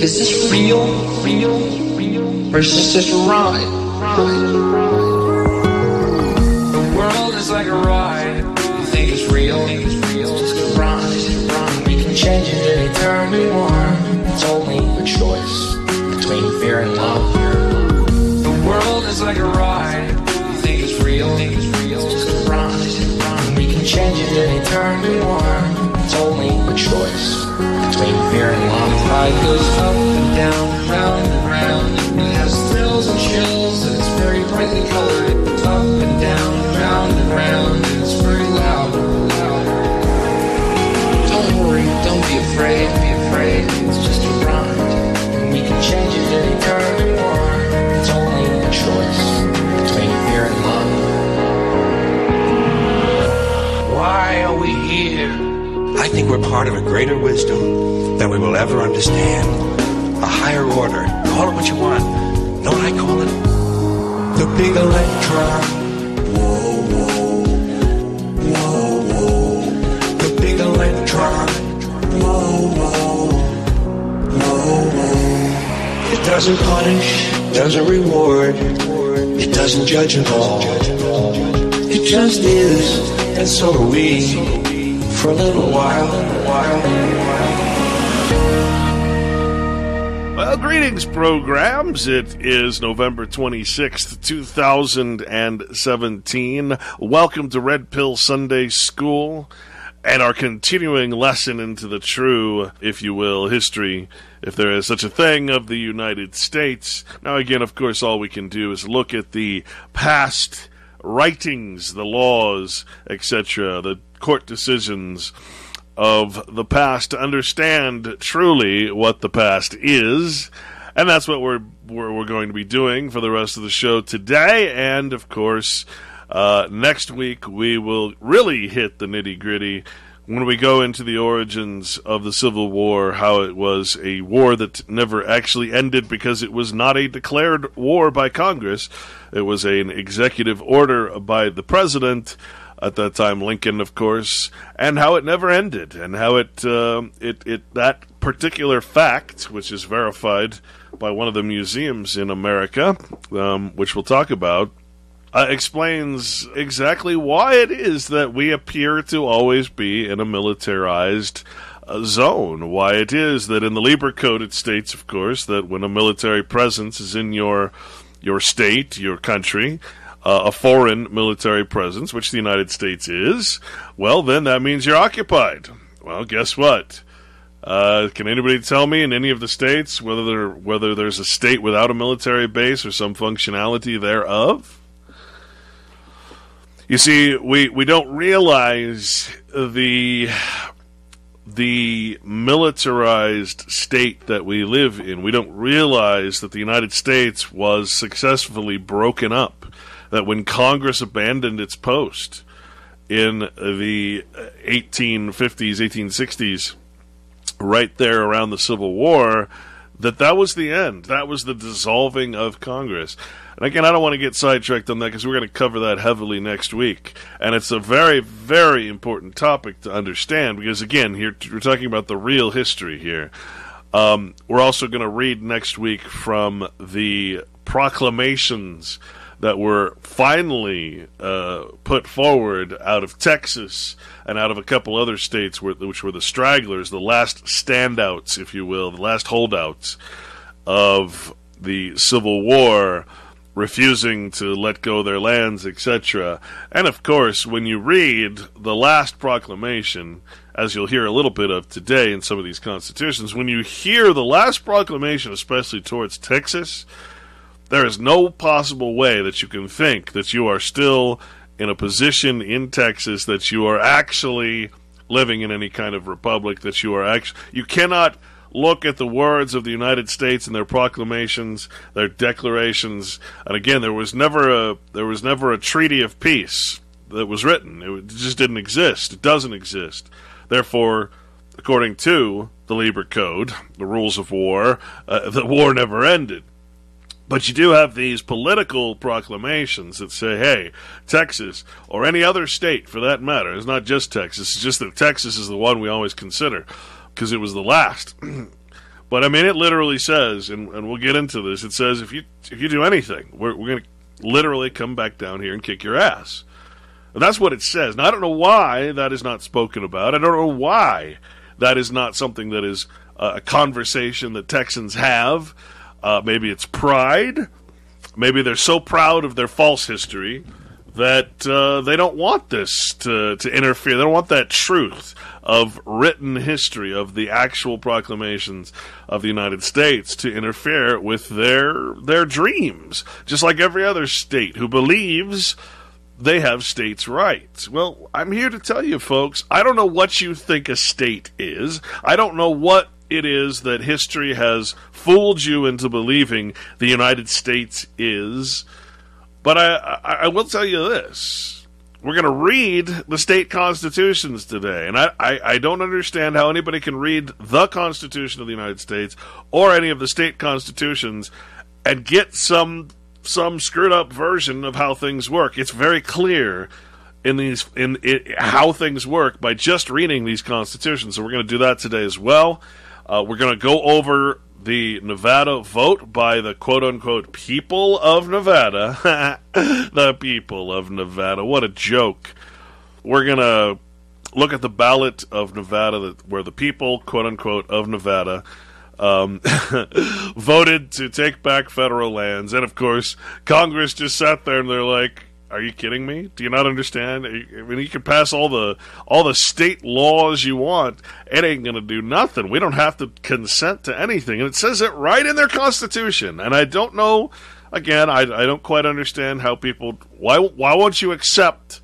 Is this real? Or is this just a ride? The world is like a ride. You think it's real? It's just a ride. We can change it any turn we want. It's only a choice between fear and love. The world is like a ride. You think it's real? It's just a ride. We can change it any turn we want. It's only a choice between fear and love. The ride goes up and down, round and round. It has thrills and chills, and it's very brightly colored. Up and down, round and round, and it's very loud. Don't worry, don't be afraid, it's just a ride. And we can change it any turn we want. It's only a choice between fear and love. Why are we here? I think we're part of a greater wisdom than we will ever understand. A higher order. Call it what you want. Know what I call it? The big electron. Whoa, whoa. Whoa, whoa. The big electron. Whoa, whoa. Whoa, whoa. It doesn't punish, doesn't reward. It doesn't judge at all. It just is, and so are we. For a little while. Well, greetings, programs. It is November 26th, 2017. Welcome to Red Pill Sunday School and our continuing lesson into the true, if you will, history, if there is such a thing, of the United States. Now, again, of course, all we can do is look at the past writings, the laws, etc., the court decisions of the past to understand truly what the past is, and that's what we're going to be doing for the rest of the show today. And of course, next week we will really hit the nitty-gritty when we go into the origins of the Civil War, how it was a war that never actually ended because it was not a declared war by Congress. It was an executive order by the president, at that time Lincoln, of course, and how it never ended, and how that particular fact, which is verified by one of the museums in America, which we'll talk about, explains exactly why it is that we appear to always be in a militarized zone. Why it is that in the Lieber Code it states, of course, that when a military presence is in your state, your country, a foreign military presence, which the United States is, well, then that means you're occupied. Well, guess what? Can anybody tell me in any of the states whether there's a state without a military base or some functionality thereof? You see, we don't realize the militarized state that we live in. We don't realize that the United States was successfully broken up. That when Congress abandoned its post in the 1850s, 1860s, right there around the Civil War, that was the end. That was the dissolving of Congress. And again, I don't want to get sidetracked on that because we're going to cover that heavily next week. And it's a very, very important topic to understand because, again, here we're talking about the real history here. We're also going to read next week from the proclamations that were finally put forward out of Texas and out of a couple other states which were the stragglers, the last standouts, if you will, the last holdouts of the Civil War, refusing to let go their lands, etc. And of course, when you read the last proclamation, as you'll hear a little bit of today in some of these constitutions, when you hear the last proclamation, especially towards Texas, there is no possible way that you can think that you are still in a position in Texas that you are actually living in any kind of republic, that you are you cannot look at the words of the United States and their proclamations, their declarations, and again, there was never a treaty of peace that was written. It just didn't exist. It doesn't exist. Therefore, according to the Lieber Code, the rules of war, the war never ended. But you do have these political proclamations that say, hey, Texas, or any other state for that matter, it's not just Texas, it's just that Texas is the one we always consider, because it was the last. But I mean, it literally says, and we'll get into this. It says if you do anything, we're going to literally come back down here and kick your ass. And that's what it says. Now, I don't know why that is not spoken about. I don't know why that is not something that is a conversation that Texans have. Maybe it's pride. Maybe they're so proud of their false history that they don't want this to interfere. They don't want that truth of written history, of the actual proclamations of the United States to interfere with their dreams, just like every other state who believes they have states' rights. Well, I'm here to tell you, folks, I don't know what you think a state is. I don't know what it is that history has fooled you into believing the United States is. But I will tell you this. We're going to read the state constitutions today. And I don't understand how anybody can read the Constitution of the United States or any of the state constitutions and get some screwed up version of how things work. It's very clear in how things work by just reading these constitutions. So we're going to do that today as well. We're going to go over the Nevada vote by the quote-unquote people of Nevada. The people of Nevada. What a joke. We're going to look at the ballot of Nevada where the people, quote-unquote, of Nevada voted to take back federal lands. And, of course, Congress just sat there and they're like, are you kidding me? Do you not understand? I mean, you can pass all the state laws you want. It ain't going to do nothing. We don't have to consent to anything. And it says it right in their Constitution. And I don't know, again, I don't quite understand how people, why won't you accept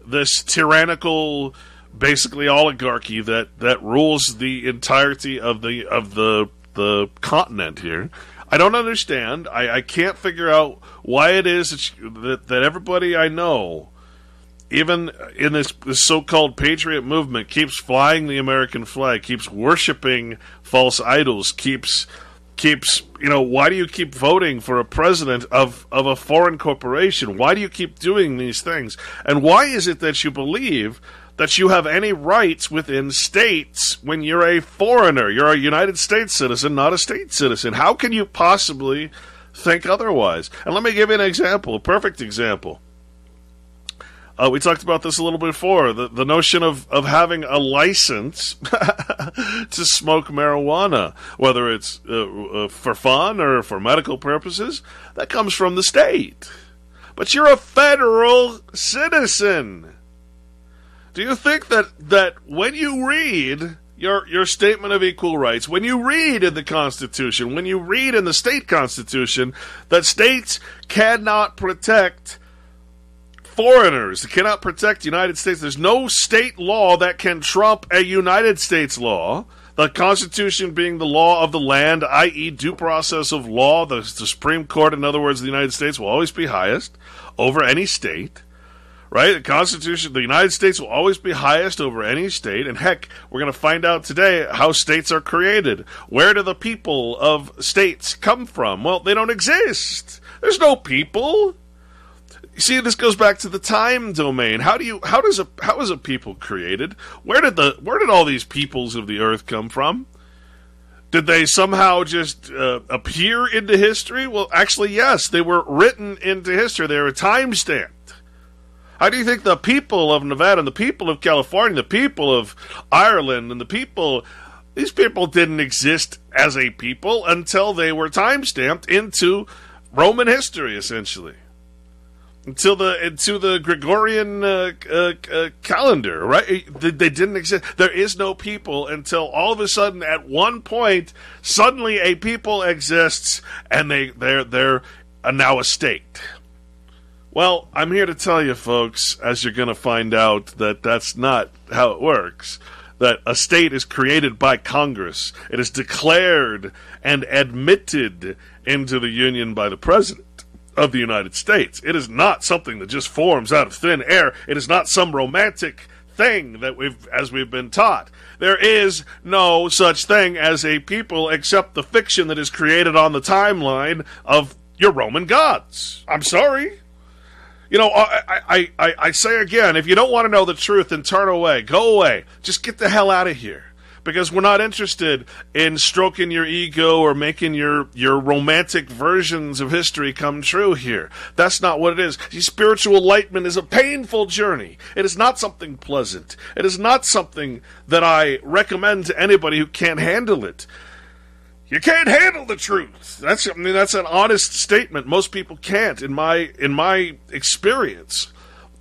this tyrannical, basically oligarchy that rules the entirety of the continent here? I don't understand. I can't figure out why it is that everybody I know, even in this so-called patriot movement, keeps flying the American flag, keeps worshiping false idols, keeps why do you keep voting for a president of a foreign corporation? Why do you keep doing these things? And why is it that you believe that you have any rights within states when you're a foreigner? You're a United States citizen, not a state citizen. How can you possibly think otherwise? And let me give you an example, a perfect example. We talked about this a little bit before, the notion of having a license to smoke marijuana, whether it's for fun or for medical purposes, that comes from the state. But you're a federal citizen. Do you think that when you read your statement of equal rights, when you read in the Constitution, when you read in the state constitution, that states cannot protect foreigners, they cannot protect the United States, there's no state law that can trump a United States law, the Constitution being the law of the land, i.e. due process of law, the Supreme Court, in other words, the United States will always be highest over any state. Right? The Constitution, the United States will always be highest over any state. And heck, we're going to find out today how states are created. Where do the people of states come from? Well, they don't exist. There's no people. You see, this goes back to the time domain. How is a people created? Where did all these peoples of the earth come from? Did they somehow just appear into history? Well, actually, yes. They were written into history. They were time-stamped. How do you think the people of Nevada and the people of California, the people of Ireland, and these people didn't exist as a people until they were time-stamped into Roman history, essentially. Into the Gregorian calendar, right? They didn't exist. There is no people until all of a sudden, at one point, suddenly a people exists, and they're now a state. Well, I'm here to tell you, folks, as you're going to find out, that that's not how it works. That a state is created by Congress. It is declared and admitted into the Union by the President of the United States. It is not something that just forms out of thin air. It is not some romantic thing that we've been taught. There is no such thing as a people except the fiction that is created on the timeline of your Roman gods. I'm sorry. You know, I say again, if you don't want to know the truth, then turn away. Go away. Just get the hell out of here. because we're not interested in stroking your ego or making your romantic versions of history come true here. That's not what it is. Spiritual enlightenment is a painful journey. It is not something pleasant. It is not something that I recommend to anybody who can't handle it. You can't handle the truth. That's an honest statement. Most people can't, in my experience.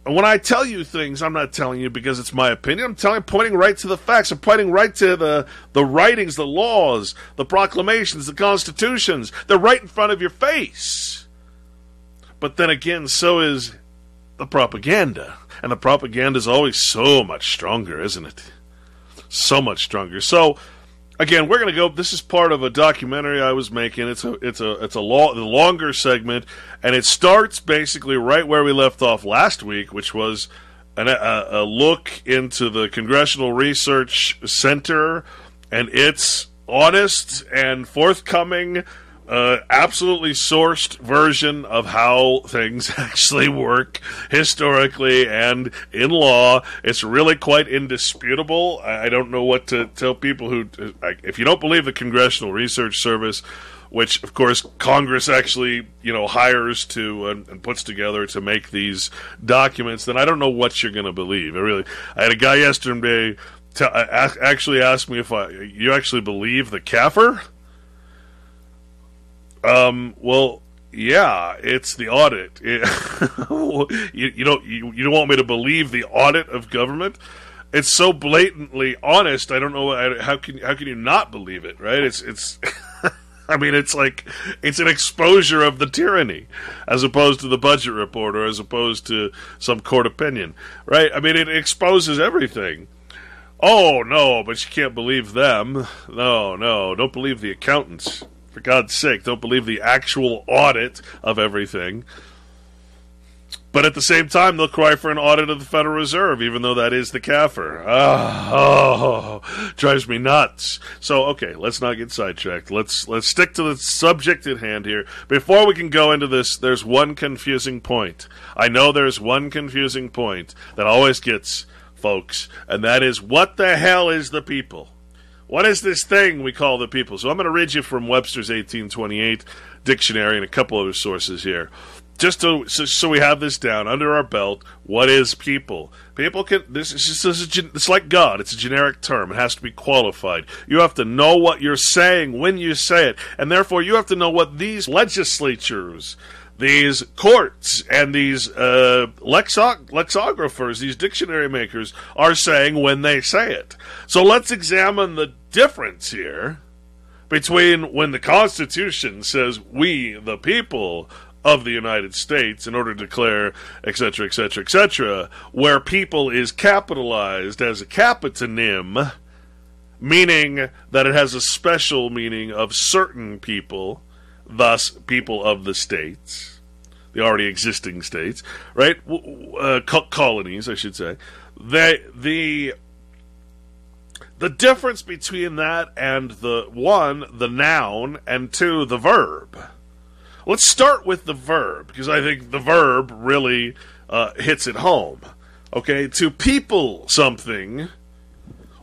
And when I tell you things, I'm not telling you because it's my opinion. I'm pointing right to the facts. I'm pointing right to the writings, the laws, the proclamations, the constitutions. They're right in front of your face. But then again, so is the propaganda. And the propaganda is always so much stronger, isn't it? So much stronger. So, again, we're going to go. This is part of a documentary I was making. It's a longer segment, and it starts basically right where we left off last week, which was a look into the Congressional Research Center and its honest and forthcoming, absolutely sourced version of how things actually work historically and in law. It's really quite indisputable. I don't know what to tell people who, if you don't believe the Congressional Research Service, which of course Congress actually, hires to and puts together to make these documents, then I don't know what you're going to believe. I had a guy yesterday actually ask me if you actually believe the CAFR? Well, yeah, it's the audit. You don't want me to believe the audit of government? It's so blatantly honest. I don't know how can you not believe it, right? It's I mean, it's like it's an exposure of the tyranny, as opposed to the budget report or as opposed to some court opinion, right? I mean, it exposes everything. Oh no, but you can't believe them. No, don't believe the accountants. For God's sake, don't believe the actual audit of everything. But at the same time, they'll cry for an audit of the Federal Reserve, even though that is the CAFR. Drives me nuts. So, okay, let's not get sidetracked. Let's stick to the subject at hand here. Before we can go into this, there's one confusing point. I know there's one confusing point that always gets folks, and that is, what the hell is the people? What is this thing we call the people? So I'm going to read you from Webster's 1828 dictionary and a couple other sources here. Just so we have this down under our belt, what is people? People it's like God. It's a generic term. It has to be qualified. You have to know what you're saying when you say it, and therefore you have to know what these legislatures, these courts, and these lexicographers, these dictionary makers, are saying when they say it. So let's examine the difference here between when the Constitution says, we, the people of the United States, in order to declare, etc., etc., etc., where people is capitalized as a capitonym, meaning that it has a special meaning of certain people, thus people of the states, the already existing states, right? Colonies, I should say. The difference between that and the noun, and two, the verb. Let's start with the verb, because I think the verb really hits it home. Okay, to people something,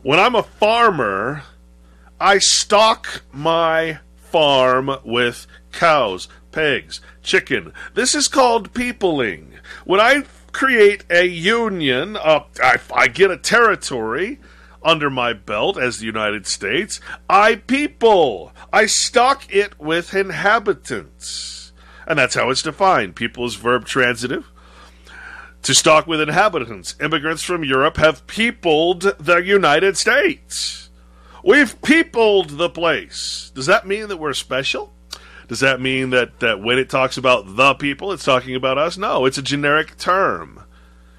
when I'm a farmer, I stock my farm with cows, pigs, chicken. This is called peopling. When I create a union, I get a territory under my belt as the United States. I people. I stock it with inhabitants. And that's how it's defined. People is verb transitive. To stock with inhabitants. Immigrants from Europe have peopled the United States. We've peopled the place. Does that mean that we're special? Does that mean that when it talks about the people, it's talking about us? No, it's a generic term.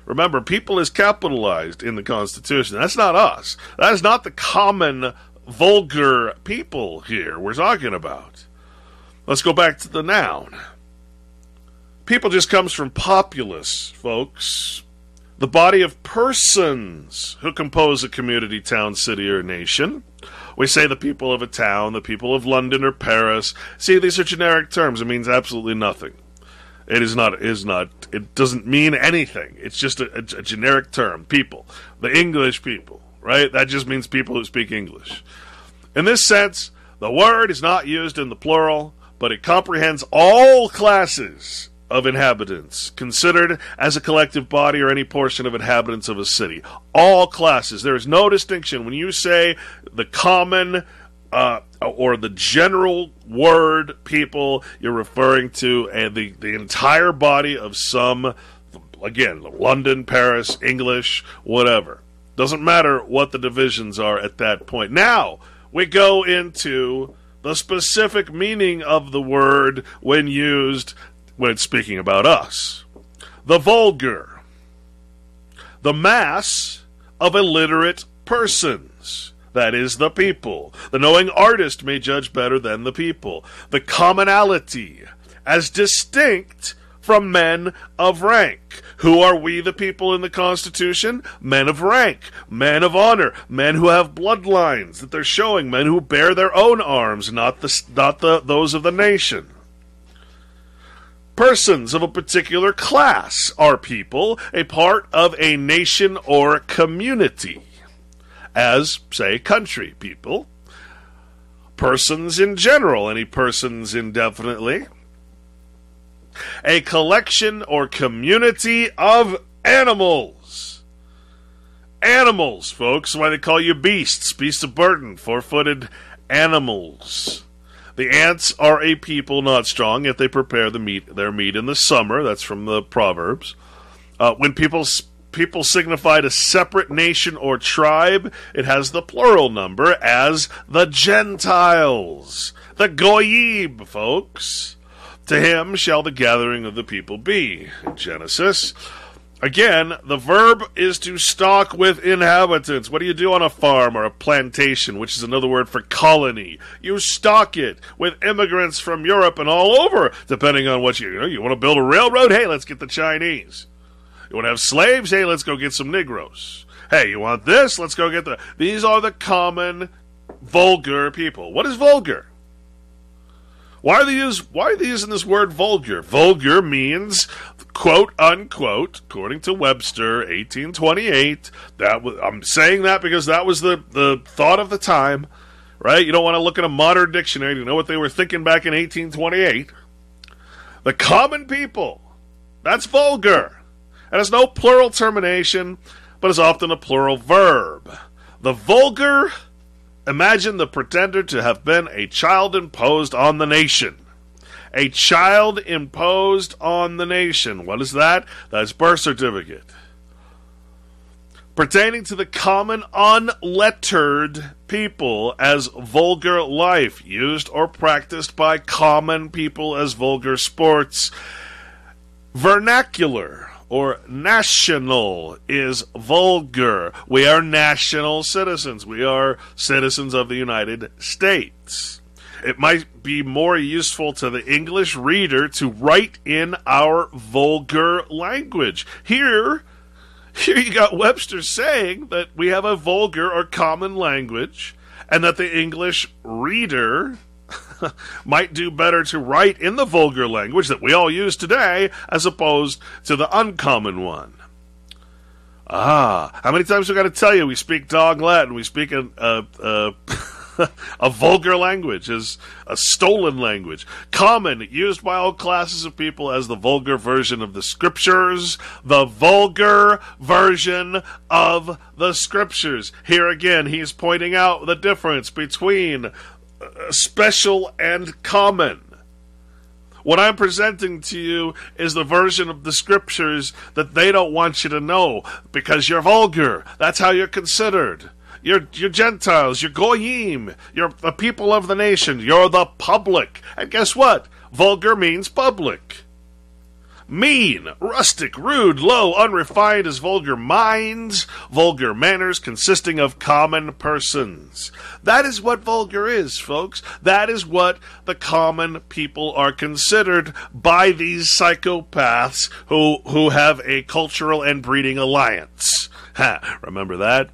Remember, people is capitalized in the Constitution. That's not us. That is not the common, vulgar people here we're talking about. Let's go back to the noun. People just comes from populace, folks. The body of persons who compose a community, town, city, or nation. We say the people of a town, the people of London or Paris. See, these are generic terms. It means absolutely nothing. It doesn't mean anything. It's just a generic term. People. The English people. right? That just means people who speak English. In this sense, the word is not used in the plural, but it comprehends all classes of inhabitants, considered as a collective body or any portion of inhabitants of a city. All classes. There is no distinction. When you say the common or the general word people, you're referring to the entire body of some, again, London, Paris, English, whatever. Doesn't matter what the divisions are at that point. Now, we go into the specific meaning of the word when used when it's speaking about us. The vulgar. The mass of illiterate persons. That is the people. The knowing artist may judge better than the people. The commonality, as distinct from men of rank. Who are we, the people in the Constitution? Men of rank, men of honor, men who have bloodlines that they're showing, men who bear their own arms, not those of the nation. Persons of a particular class are people, a part of a nation or community, as, say, country people. Persons in general, any persons indefinitely. A collection or community of animals. Animals, folks, why they call you beasts, beasts of burden, four-footed animals. The ants are a people not strong, yet they prepare their meat in the summer. That's from the Proverbs. When people signified a separate nation or tribe, it has the plural number as the Gentiles. The Goyim, folks. To him shall the gathering of the people be. In Genesis. Again, the verb is to stock with inhabitants. What do you do on a farm or a plantation, which is another word for colony? You stock it with immigrants from Europe and all over, depending on what you want to build a railroad? Hey, let's get the Chinese. You want to have slaves? Hey, let's go get some Negroes. Hey, you want this? Let's go get These are the common, vulgar people. What is vulgar? Why are they using this word vulgar? Vulgar means, quote unquote, according to Webster, 1828. I'm saying that because that was the thought of the time, right? You don't want to look at a modern dictionary to know what they were thinking back in 1828. The common people, that's vulgar. And it's no plural termination, but it's often a plural verb. The vulgar. Imagine the pretender to have been a child imposed on the nation. A child imposed on the nation. What is that? That's birth certificate. Pertaining to the common unlettered people as vulgar life, used or practiced by common people as vulgar sports. Vernacular or national is vulgar. We are national citizens. We are citizens of the United States. It might be more useful to the English reader to write in our vulgar language. Here you got Webster saying that we have a vulgar or common language, and that the English reader might do better to write in the vulgar language that we all use today as opposed to the uncommon one. How many times we got to tell you we speak dog Latin, we speak a vulgar language, as a stolen language. Common, used by all classes of people as the vulgar version of the scriptures. The vulgar version of the scriptures. Here again, he's pointing out the difference between special and common. What I'm presenting to you is the version of the scriptures that they don't want you to know because you're vulgar. That's how you're considered. You're Gentiles, you're Goyim, you're the people of the nation, you're the public. And guess what? Vulgar means public. Mean, rustic, rude, low, unrefined is vulgar minds, vulgar manners consisting of common persons. That is what vulgar is, folks. That is what the common people are considered by these psychopaths who have a cultural and breeding alliance. Remember that?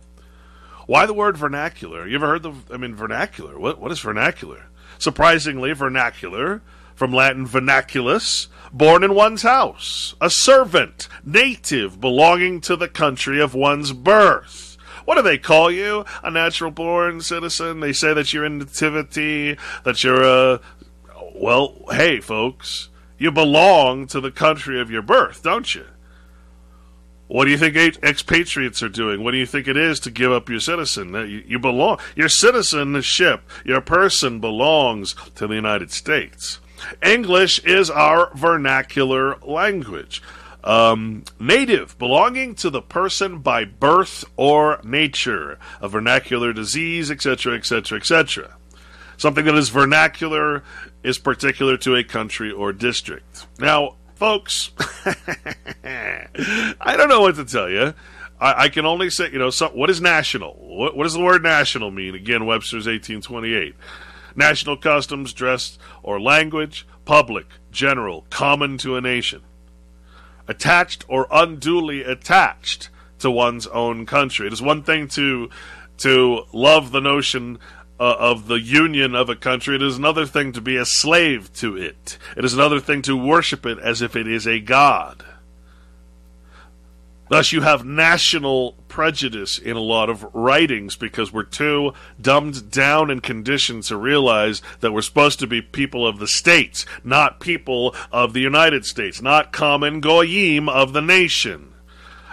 Why the word vernacular? You ever heard vernacular? What is vernacular? Surprisingly, vernacular, from Latin vernaculus, born in one's house, a servant, native belonging to the country of one's birth. What do they call you? A natural-born citizen? They say that you're in nativity, that you're a... Well, hey, folks, you belong to the country of your birth, don't you? What do you think expatriates are doing? What do you think it is to give up your citizen? You belong. Your citizenship, your person belongs to the United States. English is our vernacular language. Native, belonging to the person by birth or nature. A vernacular disease, etc., etc., etc. Something that is vernacular is particular to a country or district. Now, folks, I don't know what to tell you. I can only say, what is national? What does the word national mean? Again, Webster's 1828. National customs, dress, or language, public, general, common to a nation. Attached or unduly attached to one's own country. It is one thing to love the notion of the union of a country. It is another thing to be a slave to it. It is another thing to worship it as if it is a god. Thus you have national prejudice in a lot of writings because we're too dumbed down and conditioned to realize that we're supposed to be people of the states, not people of the United States, not common goyim of the nation.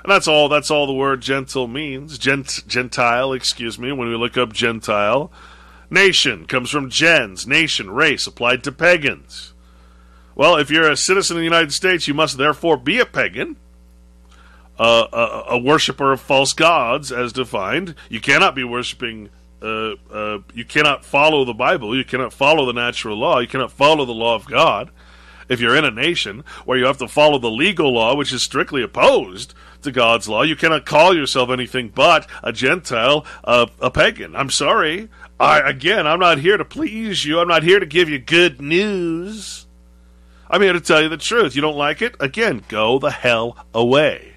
And that's all the word gentle means. Gentile, when we look up Gentile. Nation comes from gens, nation, race, applied to pagans. Well, if you're a citizen of the United States, you must therefore be a pagan, a worshiper of false gods, as defined. You cannot be worshiping, you cannot follow the Bible, you cannot follow the natural law, you cannot follow the law of God. If you're in a nation where you have to follow the legal law, which is strictly opposed to God's law, you cannot call yourself anything but a Gentile, a pagan. I'm sorry. I'm not here to please you. I'm not here to give you good news. I'm here to tell you the truth. You don't like it? Again, go the hell away.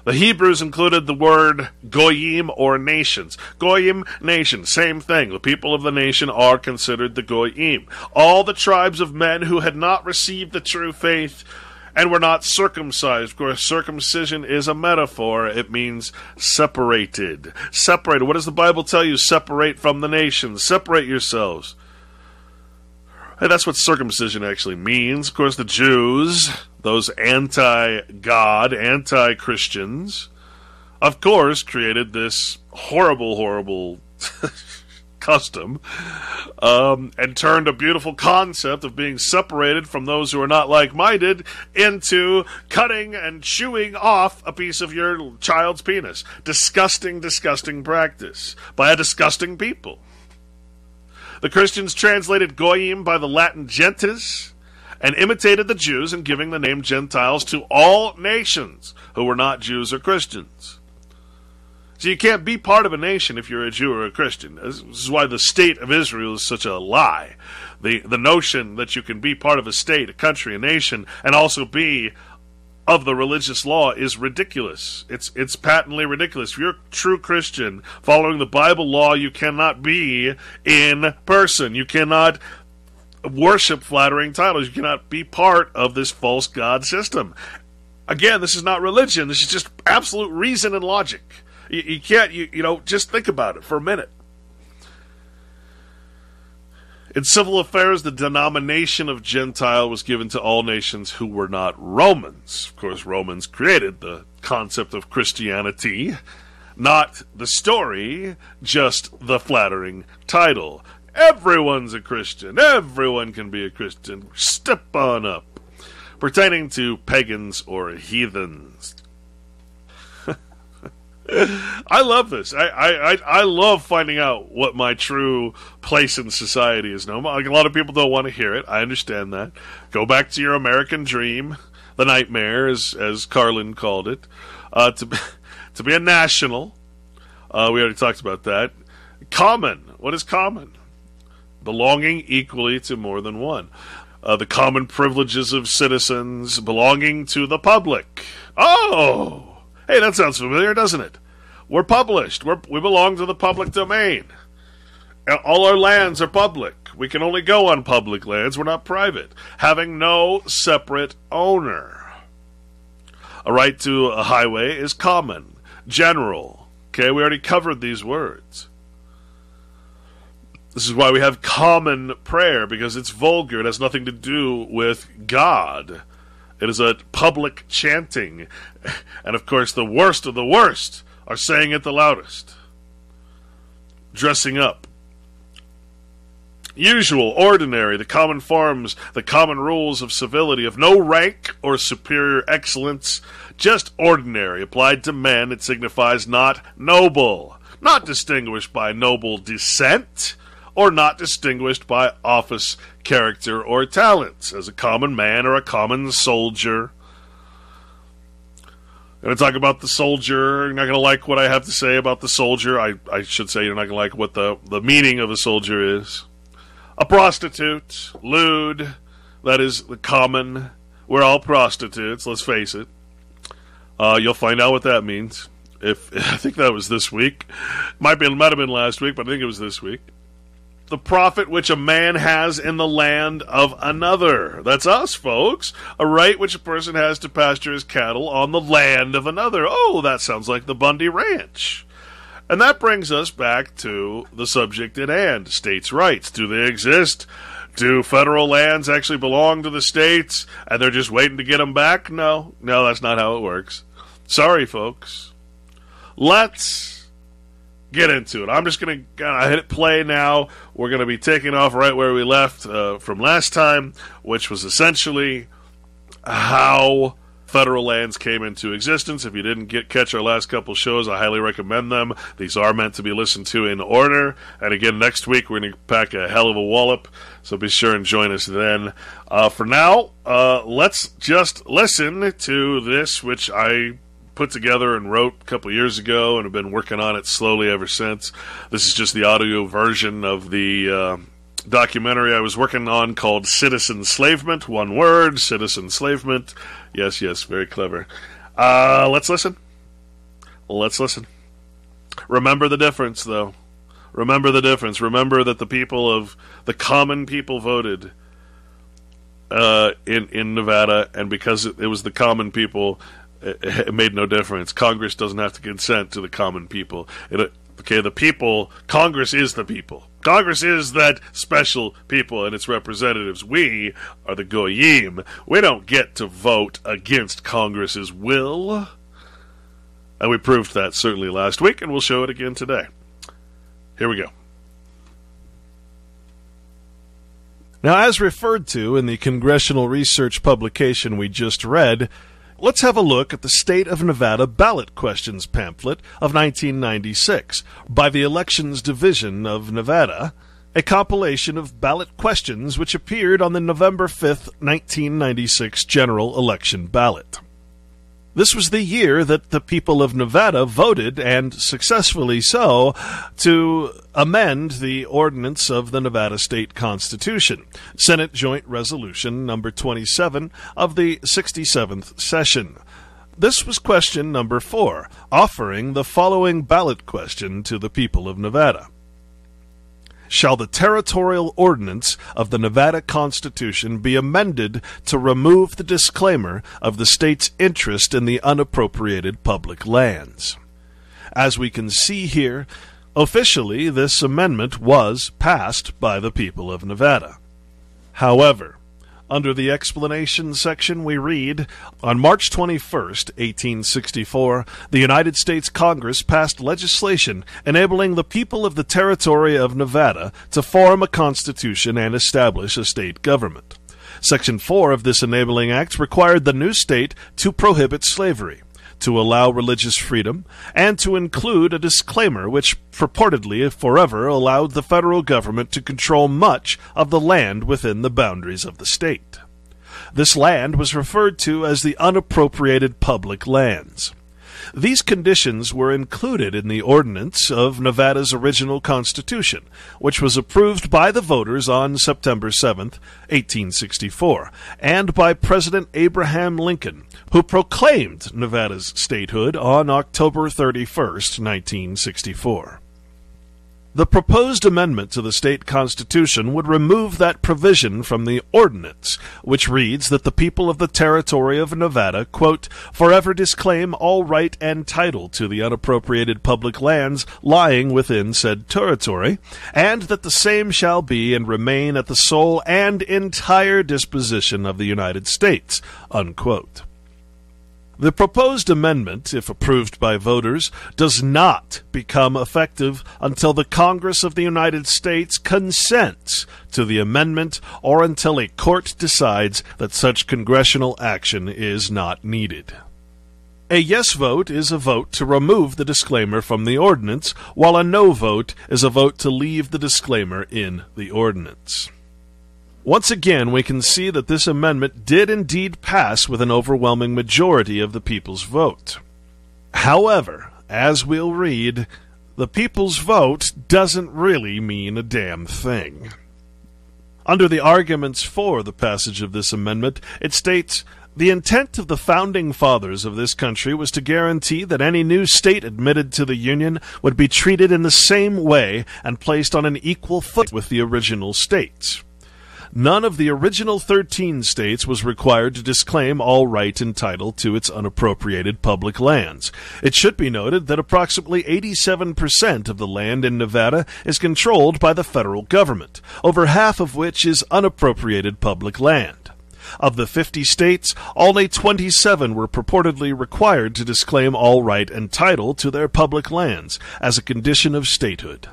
The Hebrews included the word goyim or nations. Goyim, nation, same thing. The people of the nation are considered the goyim. All the tribes of men who had not received the true faith and were not circumcised. Of course, circumcision is a metaphor. It means separated. Separated. What does the Bible tell you? Separate from the nations. Separate yourselves. Hey, that's what circumcision actually means. Of course, the Jews, those anti-God, anti-Christians, of course, created this horrible custom and turned a beautiful concept of being separated from those who are not like-minded into cutting and chewing off a piece of your child's penis. Disgusting practice by a disgusting people. The Christians translated goyim by the Latin gentes and imitated the Jews in giving the name Gentiles to all nations who were not Jews or Christians. So you can't be part of a nation if you're a Jew or a Christian. This is why the state of Israel is such a lie. The notion that you can be part of a state, a country, a nation, and also be of the religious law is ridiculous. It's patently ridiculous. If you're a true Christian following the Bible law, you cannot be in person. You cannot worship flattering titles. You cannot be part of this false god system. Again, this is not religion. This is just absolute reason and logic. You can't, just think about it for a minute. In civil affairs, the denomination of Gentile was given to all nations who were not Romans. Of course, Romans created the concept of Christianity, not the story, just the flattering title. Everyone's a Christian. Everyone can be a Christian. Step on up. Pertaining to pagans or heathens. I love this. I love finding out what my true place in society is now. A lot of people don't want to hear it. I understand that. Go back to your American dream, the nightmare, as Carlin called it. To be a national. We already talked about that. Common. What is common? Belonging equally to more than one. The common privileges of citizens belonging to the public. Oh! Hey, that sounds familiar, doesn't it? We're published. We belong to the public domain. All our lands are public. We can only go on public lands. We're not private. Having no separate owner. A right to a highway is common, general, Okay, we already covered these words. This is why we have common prayer, because it's vulgar. It has nothing to do with God. It is a public chanting. And of course, the worst of the worst are saying it the loudest. Dressing up. Usual, ordinary, the common forms, the common rules of civility, of no rank or superior excellence, just ordinary. Applied to men, it signifies not noble, not distinguished by noble descent, or not distinguished by office, character, or talents, as a common man or a common soldier. I'm going to talk about the soldier. You're not going to like what I have to say about the soldier. I should say you're not going to like what the meaning of a soldier is. A prostitute, lewd, that is the common. We're all prostitutes, let's face it. You'll find out what that means. I think that was this week. Might have been last week, but I think it was this week. The profit which a man has in the land of another. That's us, folks. A right which a person has to pasture his cattle on the land of another. Oh, that sounds like the Bundy Ranch. And that brings us back to the subject at hand, states' rights. Do they exist? Do federal lands actually belong to the states, and they're just waiting to get them back? No, that's not how it works. Sorry, folks. Let's get into it. I'm just going to hit play now. We're going to be taking off right where we left from last time, which was essentially how federal lands came into existence. If you didn't catch our last couple shows, I highly recommend them. These are meant to be listened to in order. And again, next week we're going to pack a hell of a wallop, so be sure and join us then. For now, let's just listen to this, which I put together and wrote a couple years ago and have been working on it slowly ever since. This is just the audio version of the documentary I was working on called Citizen Enslavement. One word, Citizen Enslavement. Yes, very clever. Let's listen. Remember the difference, though. Remember the difference. Remember that the common people voted in Nevada, and because it was the common people, it made no difference. Congress doesn't have to consent to the common people. The people, Congress is the people. Congress is that special people and its representatives. We are the Goyim. We don't get to vote against Congress's will. And we proved that certainly last week, and we'll show it again today. Here we go. Now, as referred to in the congressional research publication we just read, let's have a look at the State of Nevada Ballot Questions pamphlet of 1996 by the Elections Division of Nevada, a compilation of ballot questions which appeared on the November 5th, 1996 general election ballot. This was the year that the people of Nevada voted, and successfully so, to amend the ordinance of the Nevada State Constitution, Senate Joint Resolution number 27 of the 67th session. This was question number 4, offering the following ballot question to the people of Nevada. Shall the territorial ordinance of the Nevada Constitution be amended to remove the disclaimer of the state's interest in the unappropriated public lands? As we can see here, officially this amendment was passed by the people of Nevada. However, under the explanation section we read, on March 21st, 1864, the United States Congress passed legislation enabling the people of the territory of Nevada to form a constitution and establish a state government. Section 4 of this enabling act required the new state to prohibit slavery, to allow religious freedom, and to include a disclaimer which purportedly forever allowed the federal government to control much of the land within the boundaries of the state. This land was referred to as the unappropriated public lands. These conditions were included in the ordinance of Nevada's original constitution, which was approved by the voters on September 7, 1864, and by President Abraham Lincoln, who proclaimed Nevada's statehood on October 31, 1964. The proposed amendment to the state constitution would remove that provision from the ordinance, which reads that the people of the territory of Nevada, quote, forever disclaim all right and title to the unappropriated public lands lying within said territory, and that the same shall be and remain at the sole and entire disposition of the United States, unquote. The proposed amendment, if approved by voters, does not become effective until the Congress of the United States consents to the amendment or until a court decides that such congressional action is not needed. A yes vote is a vote to remove the disclaimer from the ordinance, while a no vote is a vote to leave the disclaimer in the ordinance. Once again, we can see that this amendment did indeed pass with an overwhelming majority of the people's vote. However, as we'll read, the people's vote doesn't really mean a damn thing. Under the arguments for the passage of this amendment, it states, the intent of the founding fathers of this country was to guarantee that any new state admitted to the Union would be treated in the same way and placed on an equal foot with the original states. None of the original 13 states was required to disclaim all right and title to its unappropriated public lands. It should be noted that approximately 87% of the land in Nevada is controlled by the federal government, over half of which is unappropriated public land. Of the 50 states, only 27 were purportedly required to disclaim all right and title to their public lands as a condition of statehood.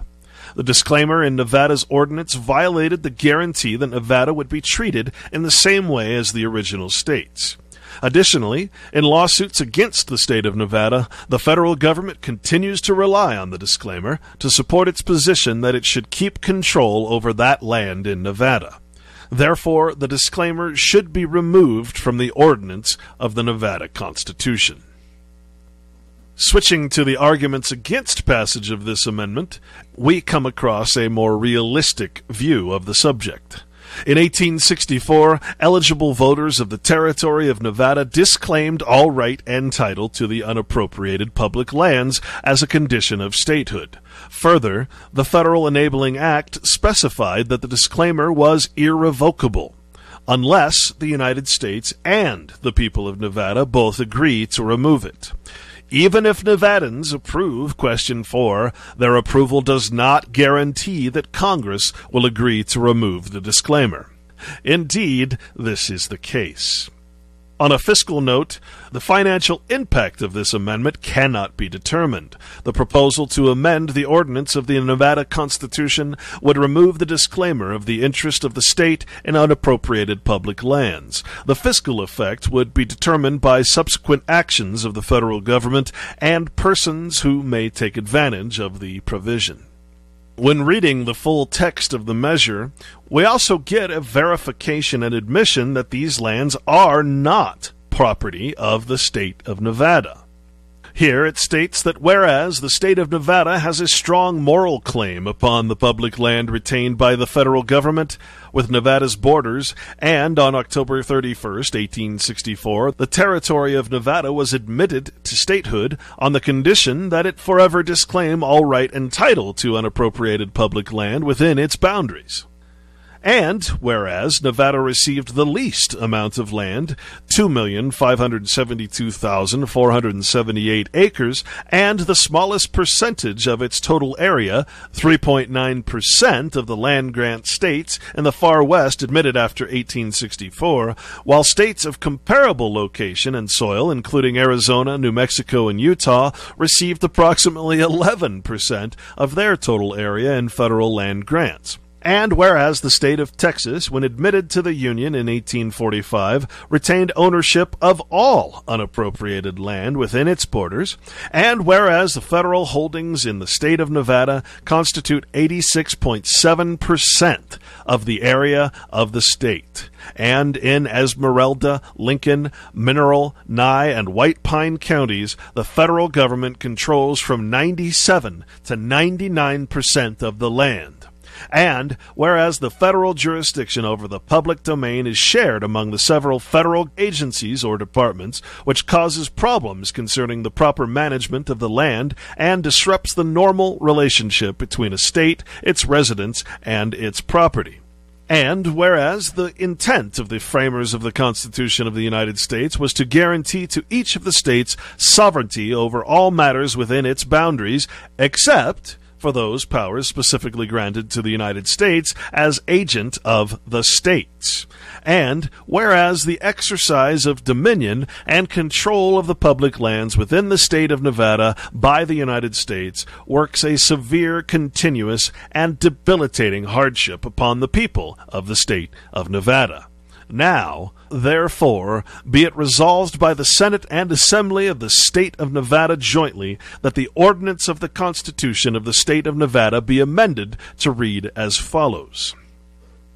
The disclaimer in Nevada's ordinance violated the guarantee that Nevada would be treated in the same way as the original states. Additionally, in lawsuits against the state of Nevada, the federal government continues to rely on the disclaimer to support its position that it should keep control over that land in Nevada. Therefore, the disclaimer should be removed from the ordinance of the Nevada Constitution. Switching to the arguments against passage of this amendment, we come across a more realistic view of the subject. In 1864, eligible voters of the territory of Nevada disclaimed all right and title to the unappropriated public lands as a condition of statehood. Further, the Federal Enabling Act specified that the disclaimer was irrevocable, unless the United States and the people of Nevada both agree to remove it. Even if Nevadans approve Question 4, their approval does not guarantee that Congress will agree to remove the disclaimer. Indeed, this is the case. On a fiscal note, the financial impact of this amendment cannot be determined. The proposal to amend the ordinance of the Nevada Constitution would remove the disclaimer of the interest of the state in unappropriated public lands. The fiscal effect would be determined by subsequent actions of the federal government and persons who may take advantage of the provision. When reading the full text of the measure, we also get a verification and admission that these lands are not property of the state of Nevada. Here it states that whereas the state of Nevada has a strong moral claim upon the public land retained by the federal government with Nevada's borders, and on October 31st, 1864, the territory of Nevada was admitted to statehood on the condition that it forever disclaim all right and title to unappropriated public land within its boundaries. And whereas Nevada received the least amount of land, 2,572,478 acres, and the smallest percentage of its total area, 3.9% of the land-grant states in the far west admitted after 1864, while states of comparable location and soil, including Arizona, New Mexico, and Utah, received approximately 11% of their total area in federal land grants. And whereas the state of Texas, when admitted to the Union in 1845, retained ownership of all unappropriated land within its borders, and whereas the federal holdings in the state of Nevada constitute 86.7% of the area of the state, and in Esmeralda, Lincoln, Mineral, Nye, and White Pine counties, the federal government controls from 97 to 99% of the land. And whereas the federal jurisdiction over the public domain is shared among the several federal agencies or departments, which causes problems concerning the proper management of the land and disrupts the normal relationship between a state, its residents, and its property. And whereas the intent of the framers of the Constitution of the United States was to guarantee to each of the states sovereignty over all matters within its boundaries, except for those powers specifically granted to the United States as agent of the states. And whereas the exercise of dominion and control of the public lands within the state of Nevada by the United States works a severe, continuous, and debilitating hardship upon the people of the state of Nevada. Now, therefore, be it resolved by the Senate and Assembly of the State of Nevada jointly that the ordinance of the Constitution of the State of Nevada be amended to read as follows.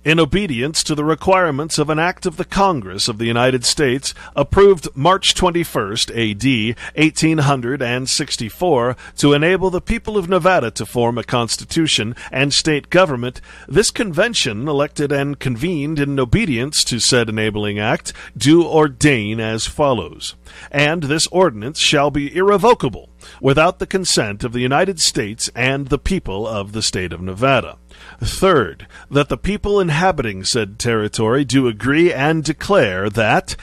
In obedience to the requirements of an act of the Congress of the United States, approved March 21st, A.D., 1864, to enable the people of Nevada to form a constitution and state government, this convention, elected and convened in obedience to said enabling act, do ordain as follows. And this ordinance shall be irrevocable, without the consent of the United States and the people of the state of Nevada. Third, that the people inhabiting said territory do agree and declare that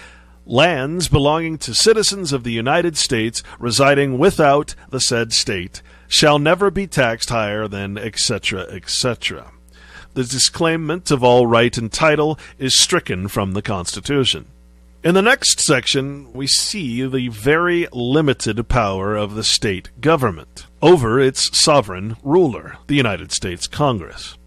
lands belonging to citizens of the United States residing without the said state shall never be taxed higher than etc., etc. The disclaimment of all right and title is stricken from the Constitution. In the next section, we see the very limited power of the state government over its sovereign ruler, the United States Congress,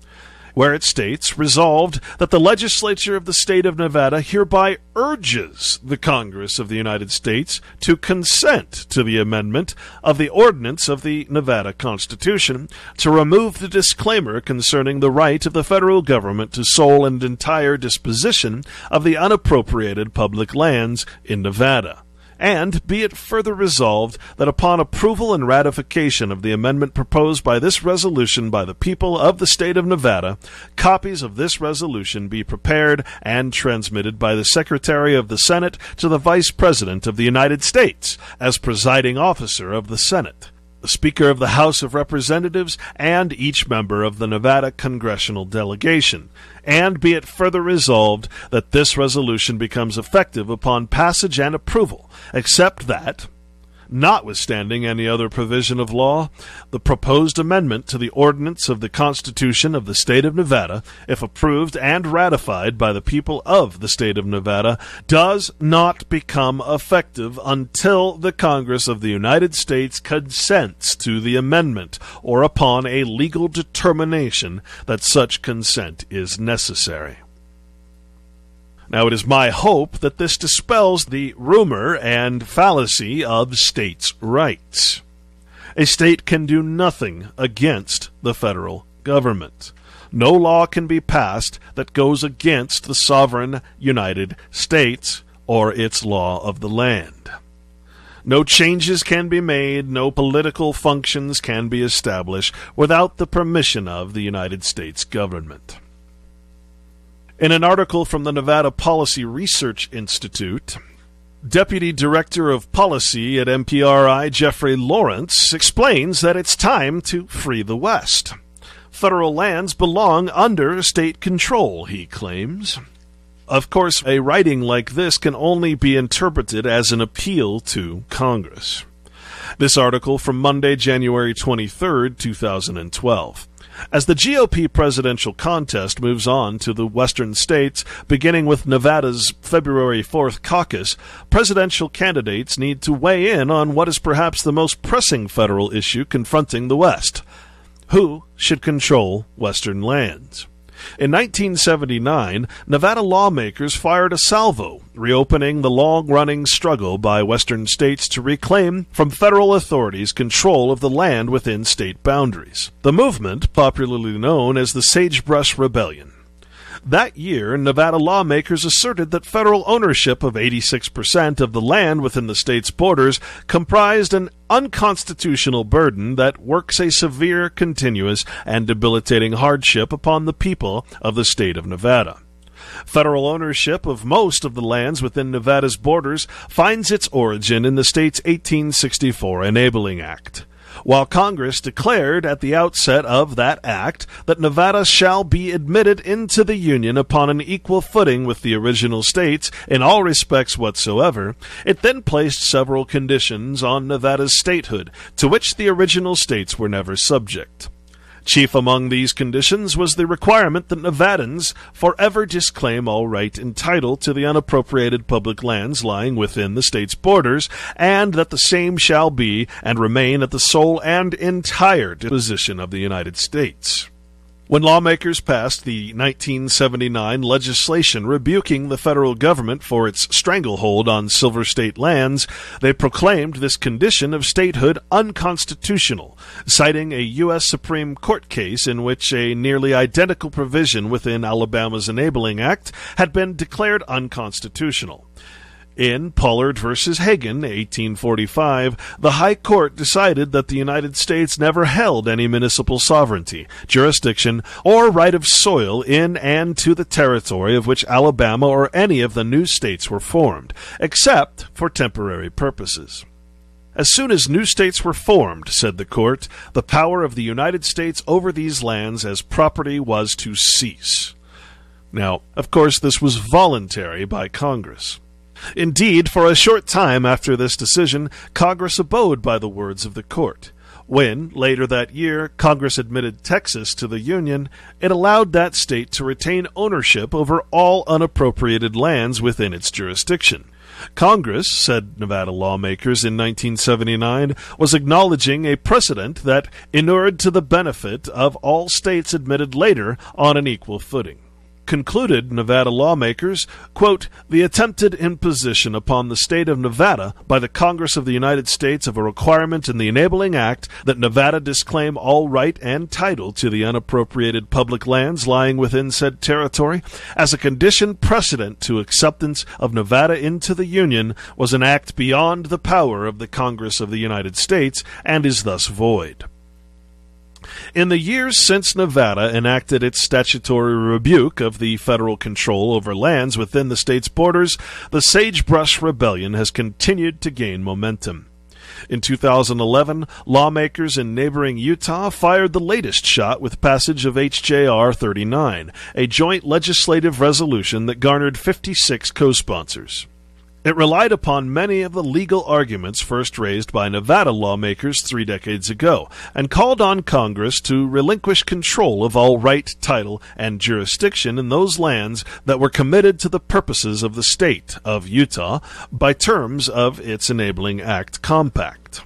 where it states, resolved, that the legislature of the state of Nevada hereby urges the Congress of the United States to consent to the amendment of the ordinance of the Nevada Constitution to remove the disclaimer concerning the right of the federal government to sole and entire disposition of the unappropriated public lands in Nevada. And be it further resolved that upon approval and ratification of the amendment proposed by this resolution by the people of the state of Nevada, copies of this resolution be prepared and transmitted by the Secretary of the Senate to the Vice President of the United States as presiding officer of the Senate, the Speaker of the House of Representatives, and each member of the Nevada congressional delegation. And be it further resolved that this resolution becomes effective upon passage and approval, except that, notwithstanding any other provision of law, the proposed amendment to the ordinance of the Constitution of the State of Nevada, if approved and ratified by the people of the State of Nevada, does not become effective until the Congress of the United States consents to the amendment, or upon a legal determination that such consent is necessary. Now, it is my hope that this dispels the rumor and fallacy of states' rights. A state can do nothing against the federal government. No law can be passed that goes against the sovereign United States or its law of the land. No changes can be made, no political functions can be established without the permission of the United States government. In an article from the Nevada Policy Research Institute, Deputy Director of Policy at MPRI Jeffrey Lawrence explains that it's time to free the West. Federal lands belong under state control, he claims. Of course, a writing like this can only be interpreted as an appeal to Congress. This article from Monday, January 23, 2012. As the GOP presidential contest moves on to the western states, beginning with Nevada's February 4th caucus, presidential candidates need to weigh in on what is perhaps the most pressing federal issue confronting the West. Who should control western lands? In 1979, Nevada lawmakers fired a salvo, reopening the long-running struggle by western states to reclaim from federal authorities control of the land within state boundaries. The movement, popularly known as the Sagebrush Rebellion. That year, Nevada lawmakers asserted that federal ownership of 86% of the land within the state's borders comprised an unconstitutional burden that works a severe, continuous, and debilitating hardship upon the people of the state of Nevada. Federal ownership of most of the lands within Nevada's borders finds its origin in the state's 1864 Enabling Act. While Congress declared at the outset of that act that Nevada shall be admitted into the Union upon an equal footing with the original states in all respects whatsoever, it then placed several conditions on Nevada's statehood, to which the original states were never subject. Chief among these conditions was the requirement that Nevadans forever disclaim all right and title to the unappropriated public lands lying within the state's borders, and that the same shall be and remain at the sole and entire disposition of the United States. When lawmakers passed the 1979 legislation rebuking the federal government for its stranglehold on Silver State lands, they proclaimed this condition of statehood unconstitutional, citing a U.S. Supreme Court case in which a nearly identical provision within Alabama's Enabling Act had been declared unconstitutional. In Pollard v. Hagan, 1845, the High Court decided that the United States never held any municipal sovereignty, jurisdiction, or right of soil in and to the territory of which Alabama or any of the new states were formed, except for temporary purposes. As soon as new states were formed, said the court, the power of the United States over these lands as property was to cease. Now, of course, this was voluntary by Congress. Indeed, for a short time after this decision, Congress abode by the words of the court. When, later that year, Congress admitted Texas to the Union, it allowed that state to retain ownership over all unappropriated lands within its jurisdiction. Congress, said Nevada lawmakers in 1979, was acknowledging a precedent that inured to the benefit of all states admitted later on an equal footing. Concluded Nevada lawmakers, quote, the attempted imposition upon the state of Nevada by the Congress of the United States of a requirement in the Enabling Act that Nevada disclaim all right and title to the unappropriated public lands lying within said territory as a condition precedent to acceptance of Nevada into the Union was an act beyond the power of the Congress of the United States and is thus void. In the years since Nevada enacted its statutory rebuke of the federal control over lands within the state's borders, the Sagebrush Rebellion has continued to gain momentum. In 2011, lawmakers in neighboring Utah fired the latest shot with passage of H.J.R. 39, a joint legislative resolution that garnered 56 co-sponsors. It relied upon many of the legal arguments first raised by Nevada lawmakers 3 decades ago, and called on Congress to relinquish control of all right, title, and jurisdiction in those lands that were committed to the purposes of the state of Utah by terms of its Enabling Act compact.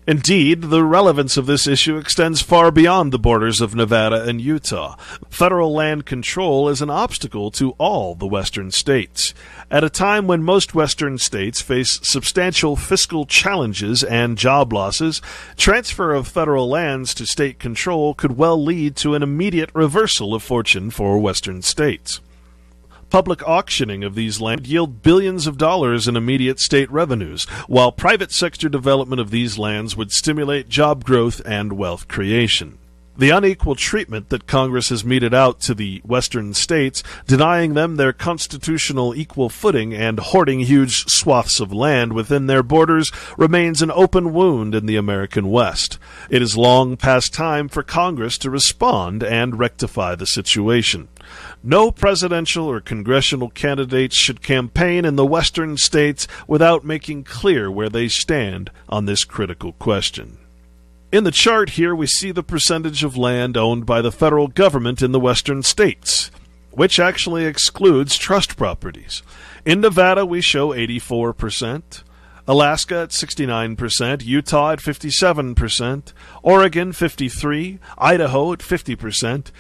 Indeed, the relevance of this issue extends far beyond the borders of Nevada and Utah. Federal land control is an obstacle to all the western states. At a time when most western states face substantial fiscal challenges and job losses, transfer of federal lands to state control could well lead to an immediate reversal of fortune for western states. Public auctioning of these lands would yield billions of dollars in immediate state revenues, while private sector development of these lands would stimulate job growth and wealth creation. The unequal treatment that Congress has meted out to the western states, denying them their constitutional equal footing and hoarding huge swaths of land within their borders, remains an open wound in the American West. It is long past time for Congress to respond and rectify the situation. No presidential or congressional candidates should campaign in the western states without making clear where they stand on this critical question. In the chart here, we see the percentage of land owned by the federal government in the western states, which actually excludes trust properties. In Nevada, we show 84%, Alaska at 69%, Utah at 57%, Oregon 53%, Idaho at 50%,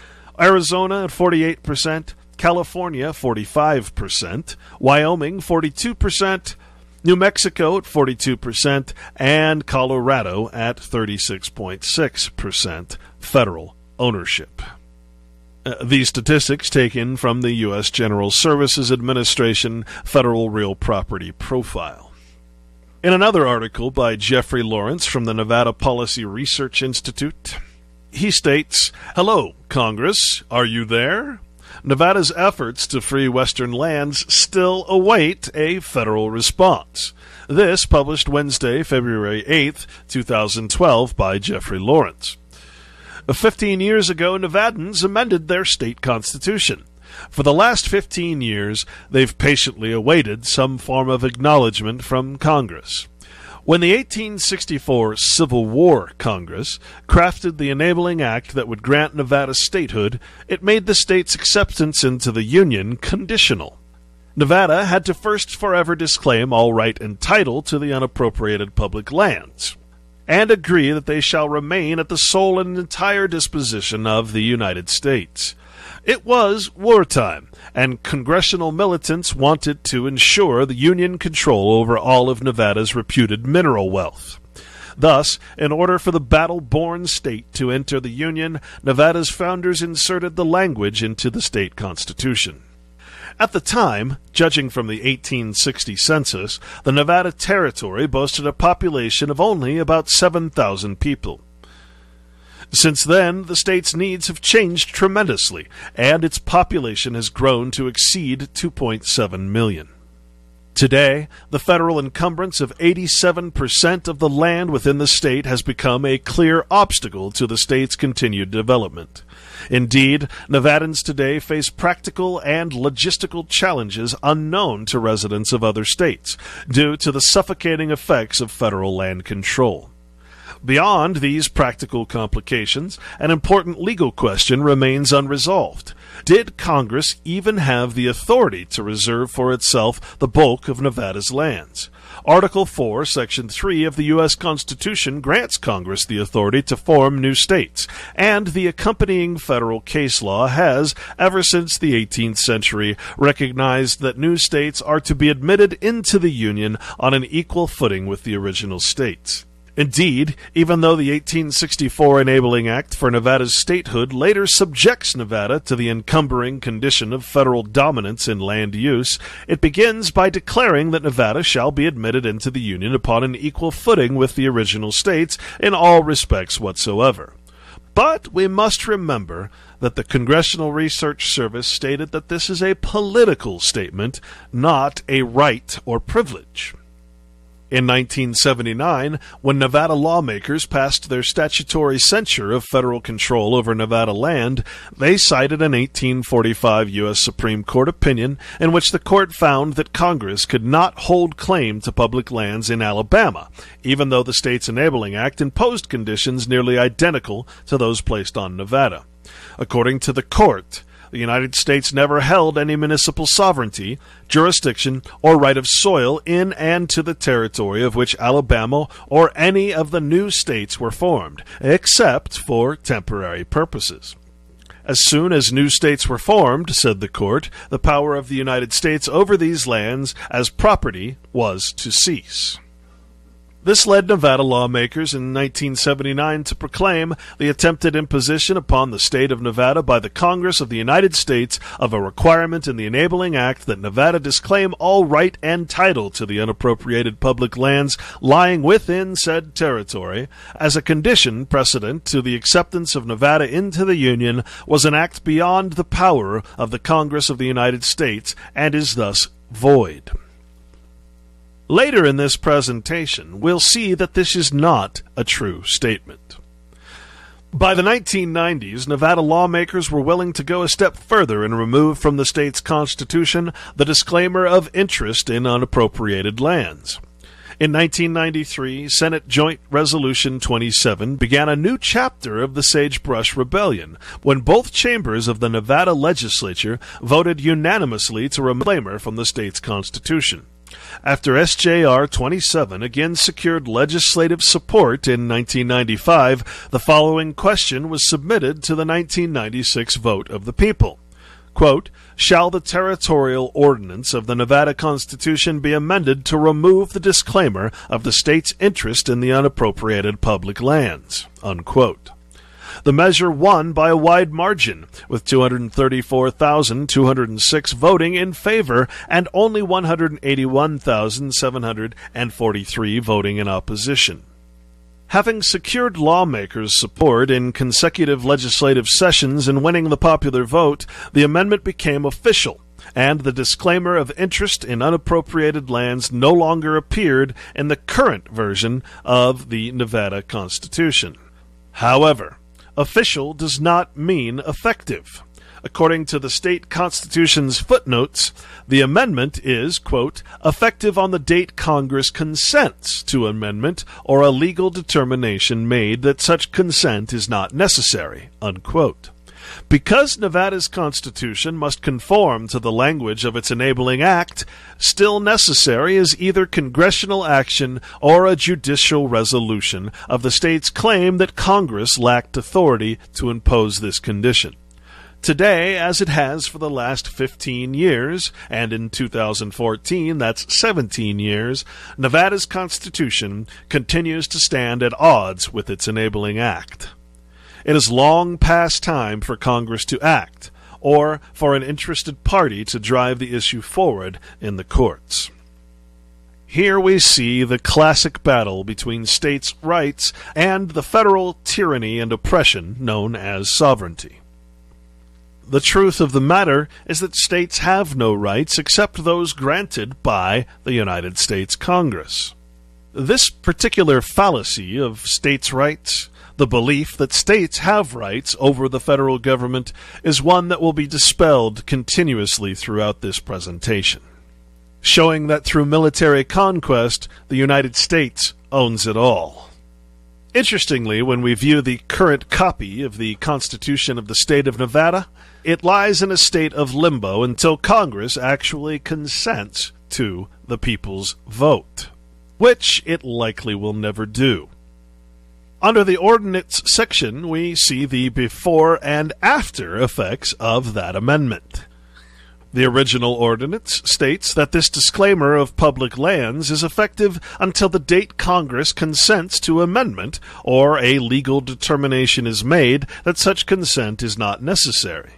Arizona at 48%, California 45%, Wyoming 42%, New Mexico at 42%, and Colorado at 36.6% federal ownership. These statistics taken from the U.S. General Services Administration Federal Real Property Profile. In another article by Jeffrey Lawrence from the Nevada Policy Research Institute, he states, "Hello, Congress, are you there? Nevada's efforts to free Western lands still await a federal response." This published Wednesday, February 8th, 2012 by Jeffrey Lawrence. 15 years ago, Nevadans amended their state constitution. For the last 15 years, they've patiently awaited some form of acknowledgement from Congress. When the 1864 Civil War Congress crafted the enabling act that would grant Nevada statehood, it made the state's acceptance into the Union conditional. Nevada had to first forever disclaim all right and title to the unappropriated public lands, and agree that they shall remain at the sole and entire disposition of the United States. It was wartime, and congressional militants wanted to ensure the Union control over all of Nevada's reputed mineral wealth. Thus, in order for the battle-born state to enter the Union, Nevada's founders inserted the language into the state constitution. At the time, judging from the 1860 census, the Nevada Territory boasted a population of only about 7,000 people. Since then, the state's needs have changed tremendously, and its population has grown to exceed 2.7 million. Today, the federal encumbrance of 87% of the land within the state has become a clear obstacle to the state's continued development. Indeed, Nevadans today face practical and logistical challenges unknown to residents of other states, due to the suffocating effects of federal land control. Beyond these practical complications, an important legal question remains unresolved. Did Congress even have the authority to reserve for itself the bulk of Nevada's lands? Article 4, Section 3 of the U.S. Constitution grants Congress the authority to form new states, and the accompanying federal case law has, ever since the 18th century, recognized that new states are to be admitted into the Union on an equal footing with the original states. Indeed, even though the 1864 Enabling Act for Nevada's statehood later subjects Nevada to the encumbering condition of federal dominance in land use, it begins by declaring that Nevada shall be admitted into the Union upon an equal footing with the original states in all respects whatsoever. But we must remember that the Congressional Research Service stated that this is a political statement, not a right or privilege. In 1979, when Nevada lawmakers passed their statutory censure of federal control over Nevada land, they cited an 1845 U.S. Supreme Court opinion in which the court found that Congress could not hold claim to public lands in Alabama, even though the state's Enabling Act imposed conditions nearly identical to those placed on Nevada. According to the court, the United States never held any municipal sovereignty, jurisdiction, or right of soil in and to the territory of which Alabama or any of the new states were formed, except for temporary purposes. As soon as new states were formed, said the court, the power of the United States over these lands as property was to cease. This led Nevada lawmakers in 1979 to proclaim the attempted imposition upon the state of Nevada by the Congress of the United States of a requirement in the Enabling Act that Nevada disclaim all right and title to the unappropriated public lands lying within said territory as a condition precedent to the acceptance of Nevada into the Union was an act beyond the power of the Congress of the United States and is thus void. Later in this presentation, we'll see that this is not a true statement. By the 1990s, Nevada lawmakers were willing to go a step further and remove from the state's constitution the disclaimer of interest in unappropriated lands. In 1993, Senate Joint Resolution 27 began a new chapter of the Sagebrush Rebellion, when both chambers of the Nevada legislature voted unanimously to remove the disclaimer from the state's constitution. After SJR 27 again secured legislative support in 1995, the following question was submitted to the 1996 vote of the people. Quote, "Shall the territorial ordinance of the Nevada Constitution be amended to remove the disclaimer of the state's interest in the unappropriated public lands?" Unquote. The measure won by a wide margin, with 234,206 voting in favor and only 181,743 voting in opposition. Having secured lawmakers' support in consecutive legislative sessions and winning the popular vote, the amendment became official, and the disclaimer of interest in unappropriated lands no longer appeared in the current version of the Nevada Constitution. However, official does not mean effective. According to the state constitution's footnotes, the amendment is, quote, effective on the date Congress consents to amendment or a legal determination made that such consent is not necessary, unquote. Because Nevada's constitution must conform to the language of its enabling act, still necessary is either congressional action or a judicial resolution of the state's claim that Congress lacked authority to impose this condition. Today, as it has for the last 15 years, and in 2014, that's 17 years, Nevada's Constitution continues to stand at odds with its enabling act. It is long past time for Congress to act, or for an interested party to drive the issue forward in the courts. Here we see the classic battle between states' rights and the federal tyranny and oppression known as sovereignty. The truth of the matter is that states have no rights except those granted by the United States Congress. This particular fallacy of states' rights, the belief that states have rights over the federal government, is one that will be dispelled continuously throughout this presentation, showing that through military conquest, the United States owns it all. Interestingly, when we view the current copy of the Constitution of the state of Nevada, it lies in a state of limbo until Congress actually consents to the people's vote, which it likely will never do. Under the Ordinance section, we see the before and after effects of that amendment. The original ordinance states that this disclaimer of public lands is effective until the date Congress consents to amendment or a legal determination is made that such consent is not necessary.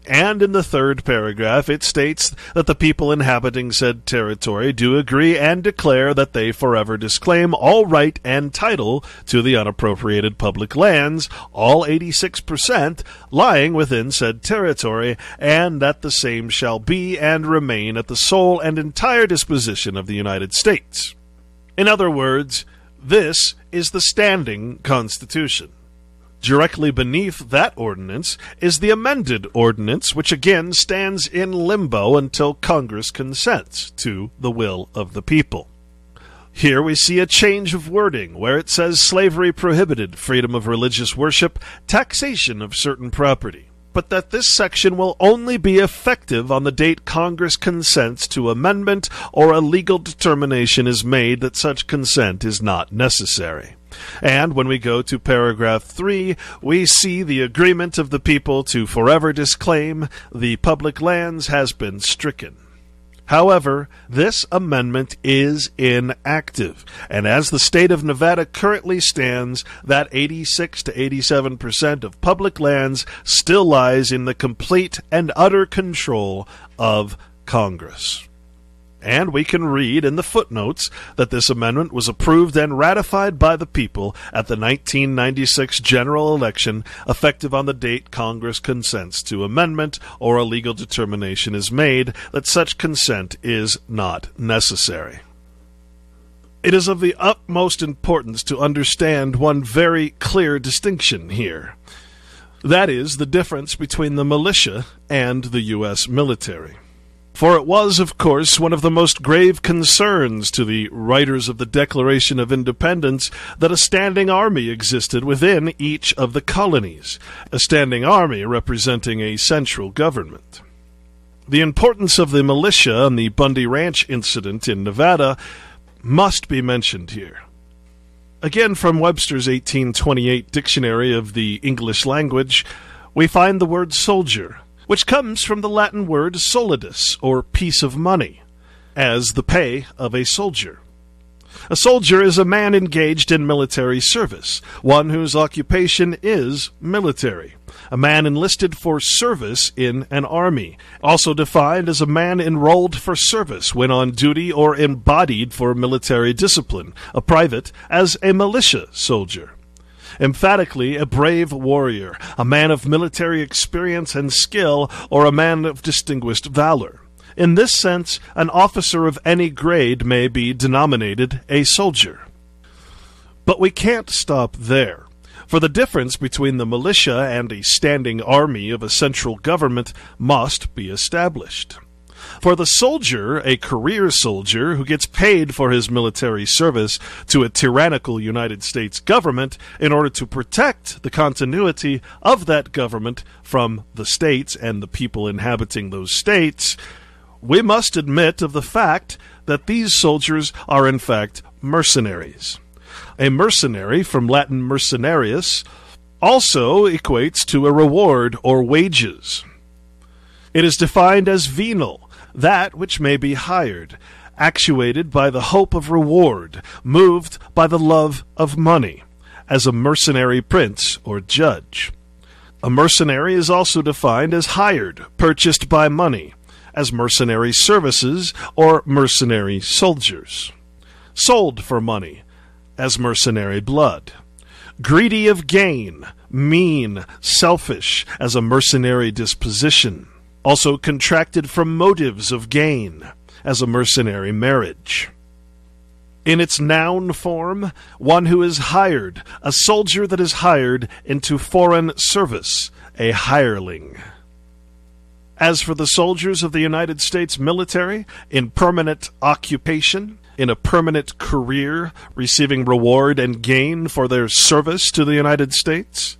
And in the third paragraph, it states that the people inhabiting said territory do agree and declare that they forever disclaim all right and title to the unappropriated public lands, all 86% lying within said territory, and that the same shall be and remain at the sole and entire disposition of the United States. In other words, this is the standing Constitution. Directly beneath that ordinance is the amended ordinance, which again stands in limbo until Congress consents to the will of the people. Here we see a change of wording, where it says slavery prohibited, freedom of religious worship, taxation of certain property, but that this section will only be effective on the date Congress consents to amendment or a legal determination is made that such consent is not necessary. And when we go to paragraph 3, we see the agreement of the people to forever disclaim the public lands has been stricken. However, this amendment is inactive, and as the state of Nevada currently stands, that 86 to 87% of public lands still lies in the complete and utter control of Congress. And we can read in the footnotes that this amendment was approved and ratified by the people at the 1996 general election, effective on the date Congress consents to amendment or a legal determination is made that such consent is not necessary. It is of the utmost importance to understand one very clear distinction here. That is the difference between the militia and the U.S. military. For it was, of course, one of the most grave concerns to the writers of the Declaration of Independence that a standing army existed within each of the colonies, a standing army representing a central government. The importance of the militia and the Bundy Ranch incident in Nevada must be mentioned here. Again, from Webster's 1828 Dictionary of the English Language, we find the word soldier, which comes from the Latin word solidus, or piece of money, as the pay of a soldier. A soldier is a man engaged in military service, one whose occupation is military. A man enlisted for service in an army, also defined as a man enrolled for service when on duty or embodied for military discipline. A private as a militia soldier. Emphatically, a brave warrior, a man of military experience and skill, or a man of distinguished valor. In this sense, an officer of any grade may be denominated a soldier. But we can't stop there, for the difference between the militia and a standing army of a central government must be established. For the soldier, a career soldier who gets paid for his military service to a tyrannical United States government in order to protect the continuity of that government from the states and the people inhabiting those states, we must admit of the fact that these soldiers are in fact mercenaries. A mercenary, from Latin mercenarius, also equates to a reward or wages. It is defined as venal, that which may be hired, actuated by the hope of reward, moved by the love of money, as a mercenary prince or judge. A mercenary is also defined as hired, purchased by money, as mercenary services or mercenary soldiers. Sold for money, as mercenary blood. Greedy of gain, mean, selfish, as a mercenary disposition. Also contracted from motives of gain, as a mercenary marriage. In its noun form, one who is hired, a soldier that is hired into foreign service, a hireling. As for the soldiers of the United States military, in permanent occupation, in a permanent career, receiving reward and gain for their service to the United States,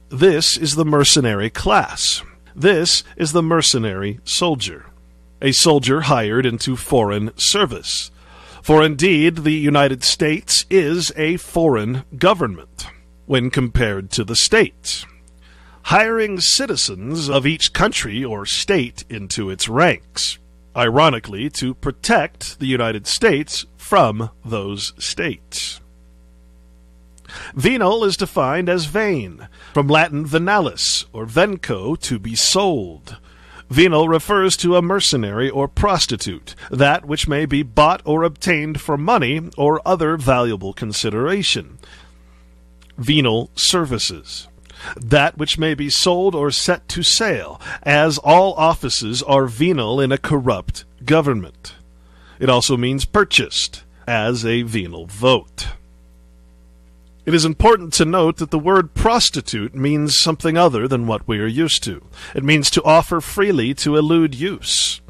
this is the mercenary class. This is the mercenary soldier, a soldier hired into foreign service. For indeed, the United States is a foreign government when compared to the states, hiring citizens of each country or state into its ranks, ironically to protect the United States from those states. Venal is defined as vain, from Latin venalis, or venco, to be sold. Venal refers to a mercenary or prostitute, that which may be bought or obtained for money or other valuable consideration. Venal services, that which may be sold or set to sale, as all offices are venal in a corrupt government. It also means purchased, as a venal vote. It is important to note that the word prostitute means something other than what we are used to. It means to offer freely to elude use,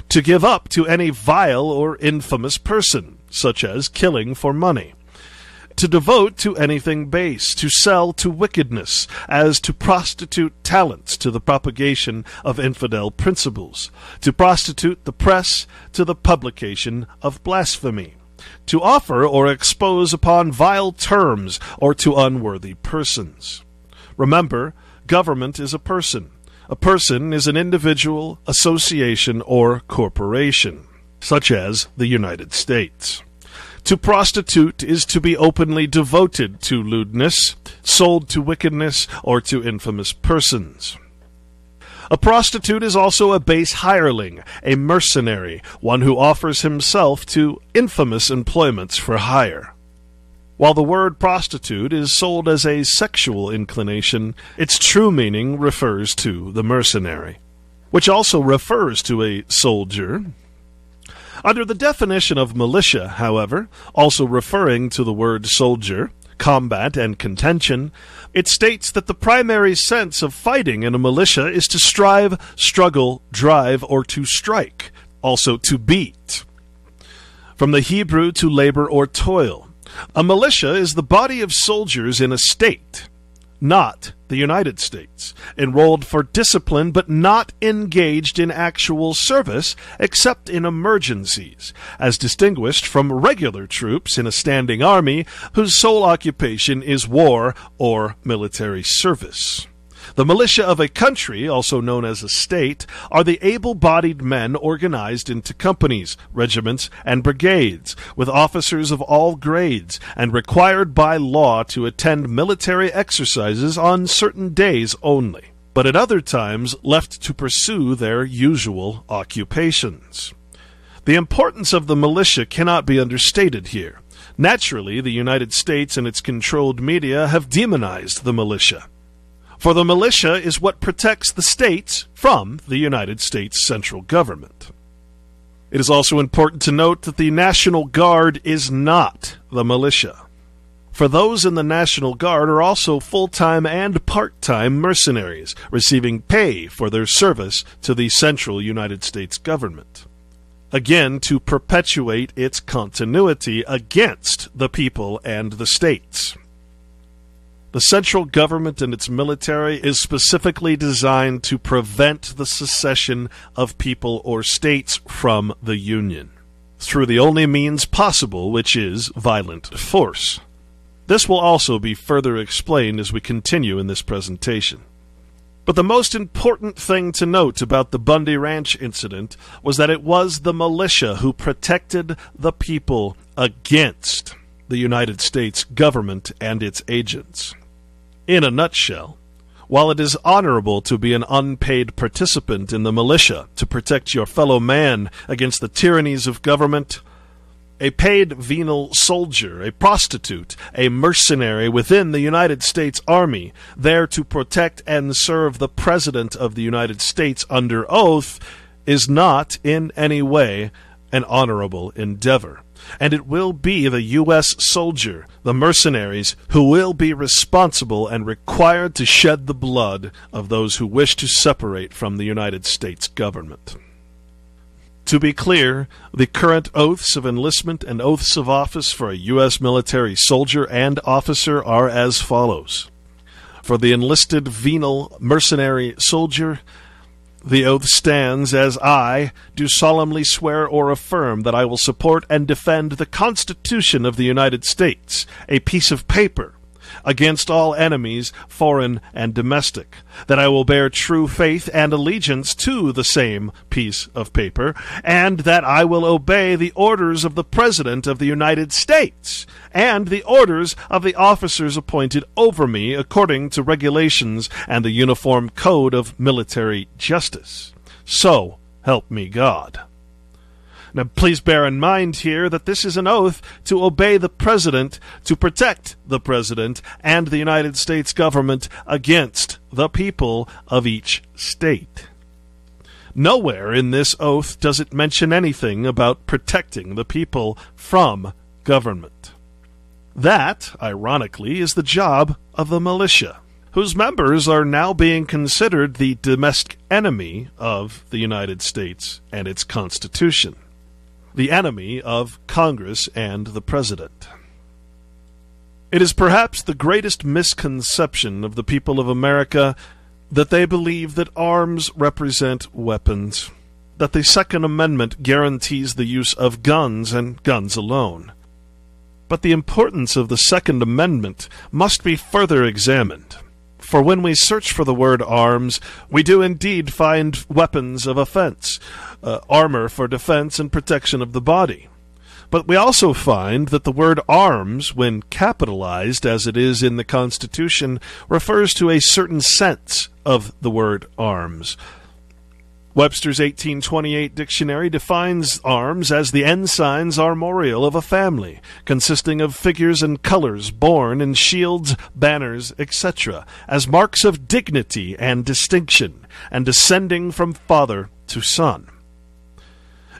to give up to any vile or infamous person, such as killing for money, to devote to anything base, to sell to wickedness, as to prostitute talents to the propagation of infidel principles, to prostitute the press to the publication of blasphemy, to offer or expose upon vile terms or to unworthy persons. Remember, government is a person. A person is an individual, association, or corporation, such as the United States. To prostitute is to be openly devoted to lewdness, sold to wickedness, or to infamous persons. A prostitute is also a base hireling, a mercenary, one who offers himself to infamous employments for hire. While the word prostitute is sold as a sexual inclination, its true meaning refers to the mercenary, which also refers to a soldier. Under the definition of militia, however, also referring to the word soldier, combat, and contention, it states that the primary sense of fighting in a militia is to strive, struggle, drive, or to strike, also to beat. From the Hebrew, to labor or toil. A militia is the body of soldiers in a state, not the United States, enrolled for discipline but not engaged in actual service except in emergencies, as distinguished from regular troops in a standing army whose sole occupation is war or military service. The militia of a country, also known as a state, are the able-bodied men organized into companies, regiments, and brigades, with officers of all grades, and required by law to attend military exercises on certain days only, but at other times left to pursue their usual occupations. The importance of the militia cannot be understated here. Naturally, the United States and its controlled media have demonized the militia. For the militia is what protects the states from the United States central government. It is also important to note that the National Guard is not the militia. For those in the National Guard are also full-time and part-time mercenaries, receiving pay for their service to the central United States government. Again, to perpetuate its continuity against the people and the states. The central government and its military is specifically designed to prevent the secession of people or states from the Union, through the only means possible, which is violent force. This will also be further explained as we continue in this presentation. But the most important thing to note about the Bundy Ranch incident was that it was the militia who protected the people against the United States government and its agents. In a nutshell, while it is honorable to be an unpaid participant in the militia to protect your fellow man against the tyrannies of government, a paid venal soldier, a prostitute, a mercenary within the United States Army, there to protect and serve the President of the United States under oath, is not in any way an honorable endeavor. And it will be the U.S. soldier, the mercenaries, who will be responsible and required to shed the blood of those who wish to separate from the United States government. To be clear, the current oaths of enlistment and oaths of office for a U.S. military soldier and officer are as follows. For the enlisted venal mercenary soldier, the oath stands as I do solemnly swear or affirm that I will support and defend the Constitution of the United States, a piece of paper, against all enemies, foreign and domestic, that I will bear true faith and allegiance to the same piece of paper, and that I will obey the orders of the President of the United States, and the orders of the officers appointed over me according to regulations and the Uniform Code of Military Justice. So help me God. Now, please bear in mind here that this is an oath to obey the President, to protect the President and the United States government against the people of each state. Nowhere in this oath does it mention anything about protecting the people from government. That, ironically, is the job of the militia, whose members are now being considered the domestic enemy of the United States and its Constitution. The enemy of Congress and the President. It is perhaps the greatest misconception of the people of America that they believe that arms represent weapons, that the Second Amendment guarantees the use of guns and guns alone. But the importance of the Second Amendment must be further examined. For when we search for the word arms, we do indeed find weapons of offense, armor for defense and protection of the body. But we also find that the word arms, when capitalized as it is in the Constitution, refers to a certain sense of the word arms. Webster's 1828 dictionary defines arms as the ensign's armorial of a family, consisting of figures and colors borne in shields, banners, etc., as marks of dignity and distinction, and descending from father to son.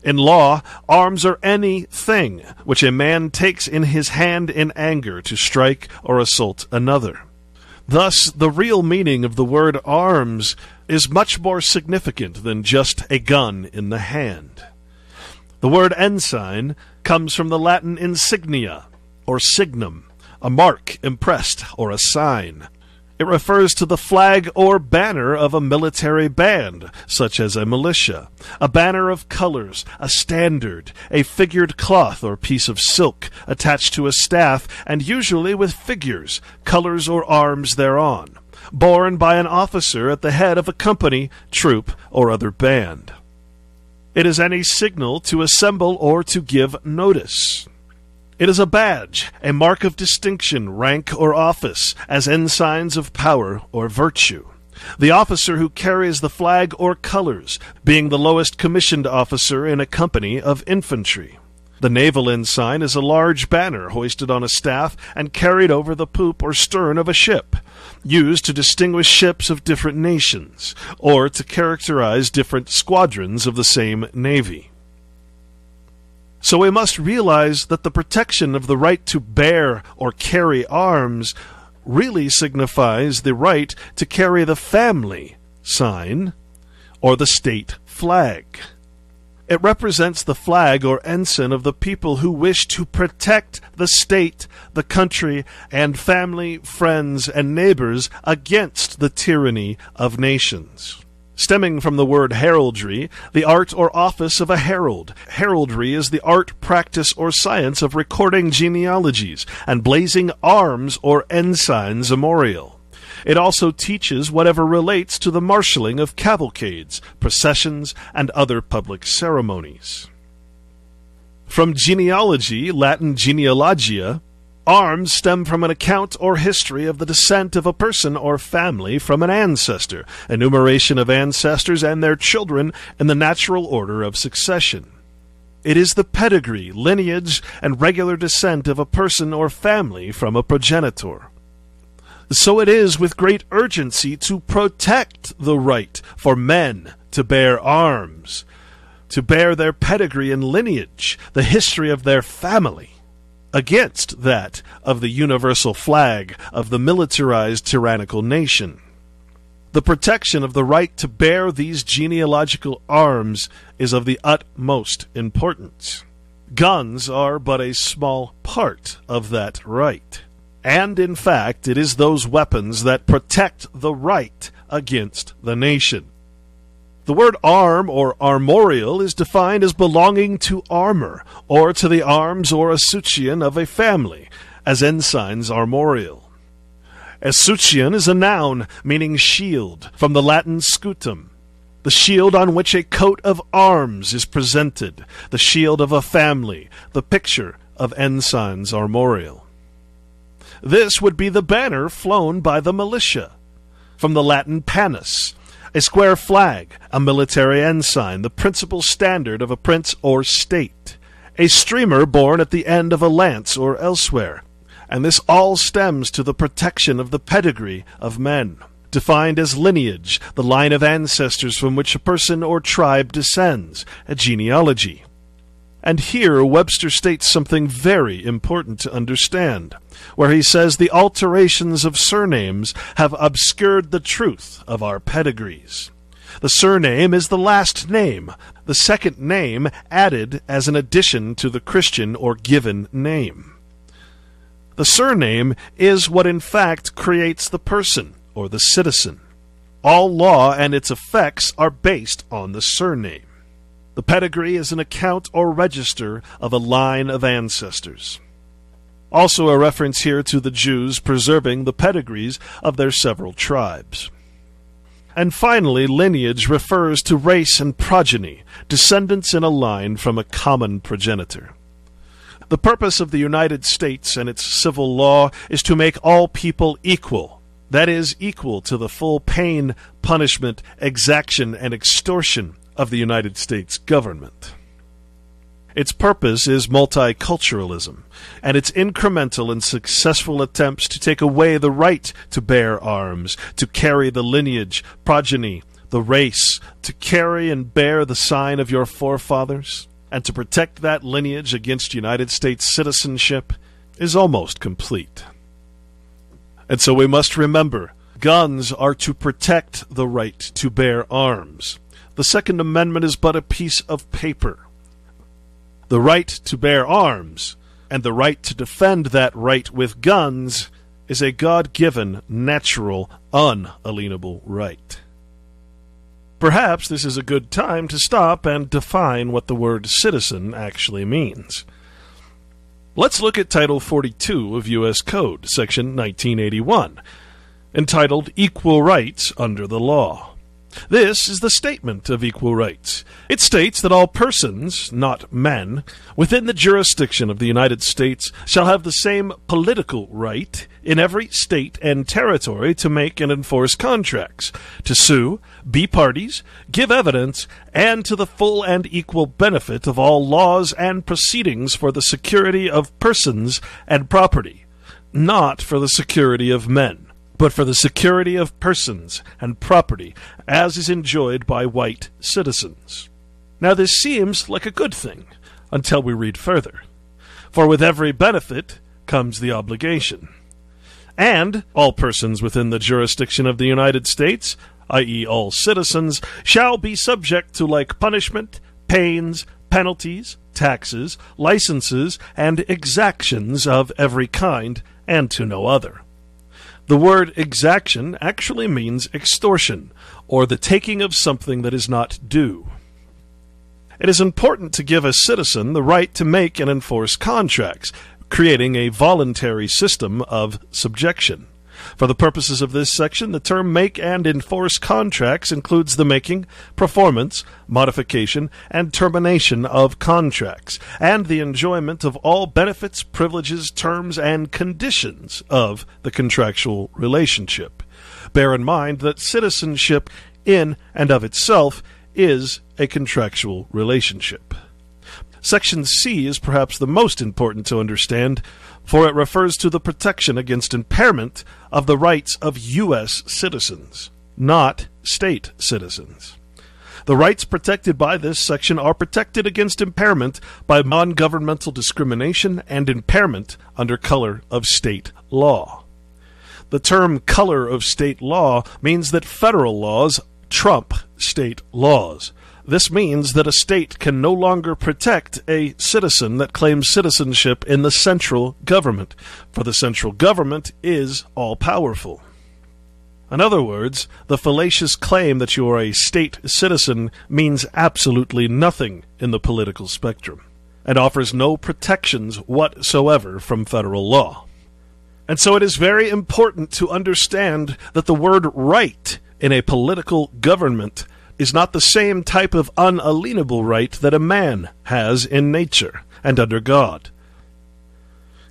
In law, arms are anything which a man takes in his hand in anger to strike or assault another. Thus, the real meaning of the word arms is much more significant than just a gun in the hand. The word ensign comes from the Latin insignia, or signum, a mark impressed or a sign. It refers to the flag or banner of a military band, such as a militia, a banner of colors, a standard, a figured cloth or piece of silk attached to a staff, and usually with figures, colors, or arms thereon. borne by an officer at the head of a company, troop, or other band. It is any signal to assemble or to give notice. It is a badge, a mark of distinction, rank, or office, as ensigns of power or virtue. The officer who carries the flag or colors, being the lowest commissioned officer in a company of infantry. The naval ensign is a large banner hoisted on a staff and carried over the poop or stern of a ship, used to distinguish ships of different nations, or to characterize different squadrons of the same navy. So we must realize that the protection of the right to bear or carry arms really signifies the right to carry the family sign or the state flag. It represents the flag or ensign of the people who wish to protect the state, the country, and family, friends, and neighbors against the tyranny of nations. Stemming from the word heraldry, the art or office of a herald. Heraldry is the art, practice, or science of recording genealogies and blazing arms or ensigns armorial. It also teaches whatever relates to the marshalling of cavalcades, processions, and other public ceremonies. From genealogy, Latin genealogia, arms stem from an account or history of the descent of a person or family from an ancestor, enumeration of ancestors and their children in the natural order of succession. It is the pedigree, lineage, and regular descent of a person or family from a progenitor. So it is with great urgency to protect the right for men to bear arms, to bear their pedigree and lineage, the history of their family, against that of the universal flag of the militarized tyrannical nation. The protection of the right to bear these genealogical arms is of the utmost importance. Guns are but a small part of that right. And, in fact, it is those weapons that protect the right against the nation. The word arm or armorial is defined as belonging to armor, or to the arms or escutcheon of a family, as ensigns armorial. Escutcheon is a noun meaning shield, from the Latin scutum, the shield on which a coat of arms is presented, the shield of a family, the picture of ensigns armorial. This would be the banner flown by the militia, from the Latin pannus, a square flag, a military ensign, the principal standard of a prince or state, a streamer borne at the end of a lance or elsewhere, and this all stems to the protection of the pedigree of men, defined as lineage, the line of ancestors from which a person or tribe descends, a genealogy. And here Webster states something very important to understand, where he says the alterations of surnames have obscured the truth of our pedigrees. The surname is the last name, the second name added as an addition to the Christian or given name. The surname is what in fact creates the person or the citizen. All law and its effects are based on the surname. The pedigree is an account or register of a line of ancestors. Also a reference here to the Jews preserving the pedigrees of their several tribes. And finally, lineage refers to race and progeny, descendants in a line from a common progenitor. The purpose of the United States and its civil law is to make all people equal, that is, equal to the full pain, punishment, exaction, and extortion of the United States government. Its purpose is multiculturalism, and its incremental and successful attempts to take away the right to bear arms, to carry the lineage, progeny, the race, to carry and bear the sign of your forefathers, and to protect that lineage against United States citizenship is almost complete. And so we must remember, guns are to protect the right to bear arms. The Second Amendment is but a piece of paper. The right to bear arms and the right to defend that right with guns is a God-given, natural, unalienable right. Perhaps this is a good time to stop and define what the word citizen actually means. Let's look at Title 42 of U.S. Code, Section 1981. entitled Equal Rights Under the Law. This is the statement of equal rights. It states that all persons, not men, within the jurisdiction of the United States shall have the same political right in every state and territory to make and enforce contracts, to sue, be parties, give evidence, and to the full and equal benefit of all laws and proceedings for the security of persons and property, not for the security of men, but for the security of persons and property, as is enjoyed by white citizens. Now this seems like a good thing, until we read further. For with every benefit comes the obligation. And all persons within the jurisdiction of the United States, i.e. all citizens, shall be subject to like punishment, pains, penalties, taxes, licenses, and exactions of every kind, and to no other. The word exaction actually means extortion, or the taking of something that is not due. It is important to give a citizen the right to make and enforce contracts, creating a voluntary system of subjection. For the purposes of this section, the term make and enforce contracts includes the making, performance, modification, and termination of contracts, and the enjoyment of all benefits, privileges, terms, and conditions of the contractual relationship. Bear in mind that citizenship in and of itself is a contractual relationship. Section C is perhaps the most important to understand, for it refers to the protection against impairment of the rights of U.S. citizens, not state citizens. The rights protected by this section are protected against impairment by non-governmental discrimination and impairment under color of state law. The term color of state law means that federal laws trump state laws. This means that a state can no longer protect a citizen that claims citizenship in the central government, for the central government is all-powerful. In other words, the fallacious claim that you are a state citizen means absolutely nothing in the political spectrum, and offers no protections whatsoever from federal law. And so it is very important to understand that the word right in a political government is not the same type of unalienable right that a man has in nature and under God.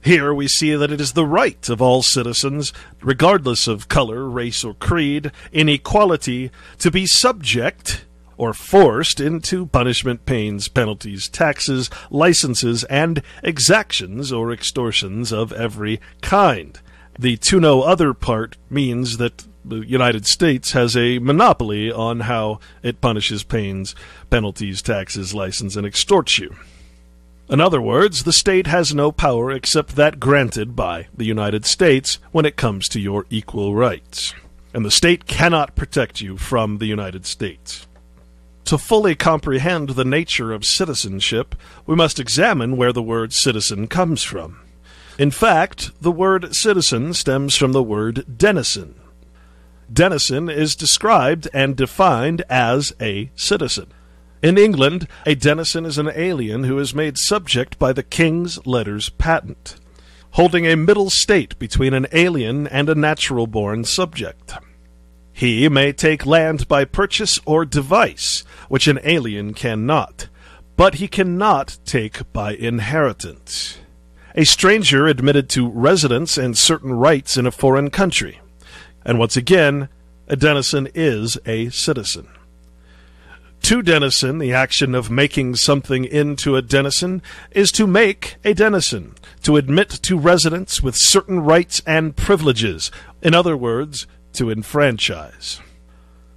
Here we see that it is the right of all citizens, regardless of color, race, or creed, in equality, to be subject or forced into punishment, pains, penalties, taxes, licenses, and exactions or extortions of every kind. The to no other part means that the United States has a monopoly on how it punishes pains, penalties, taxes, license, and extorts you. In other words, the state has no power except that granted by the United States when it comes to your equal rights. And the state cannot protect you from the United States. To fully comprehend the nature of citizenship, we must examine where the word citizen comes from. In fact, the word citizen stems from the word denizen. Denizen is described and defined as a citizen. In England, a denizen is an alien who is made subject by the king's letters patent, holding a middle state between an alien and a natural-born subject. He may take land by purchase or device, which an alien cannot, but he cannot take by inheritance. A stranger admitted to residence and certain rights in a foreign country. And once again, a denizen is a citizen. To denizen, the action of making something into a denizen, is to make a denizen, to admit to residence with certain rights and privileges, in other words, to enfranchise.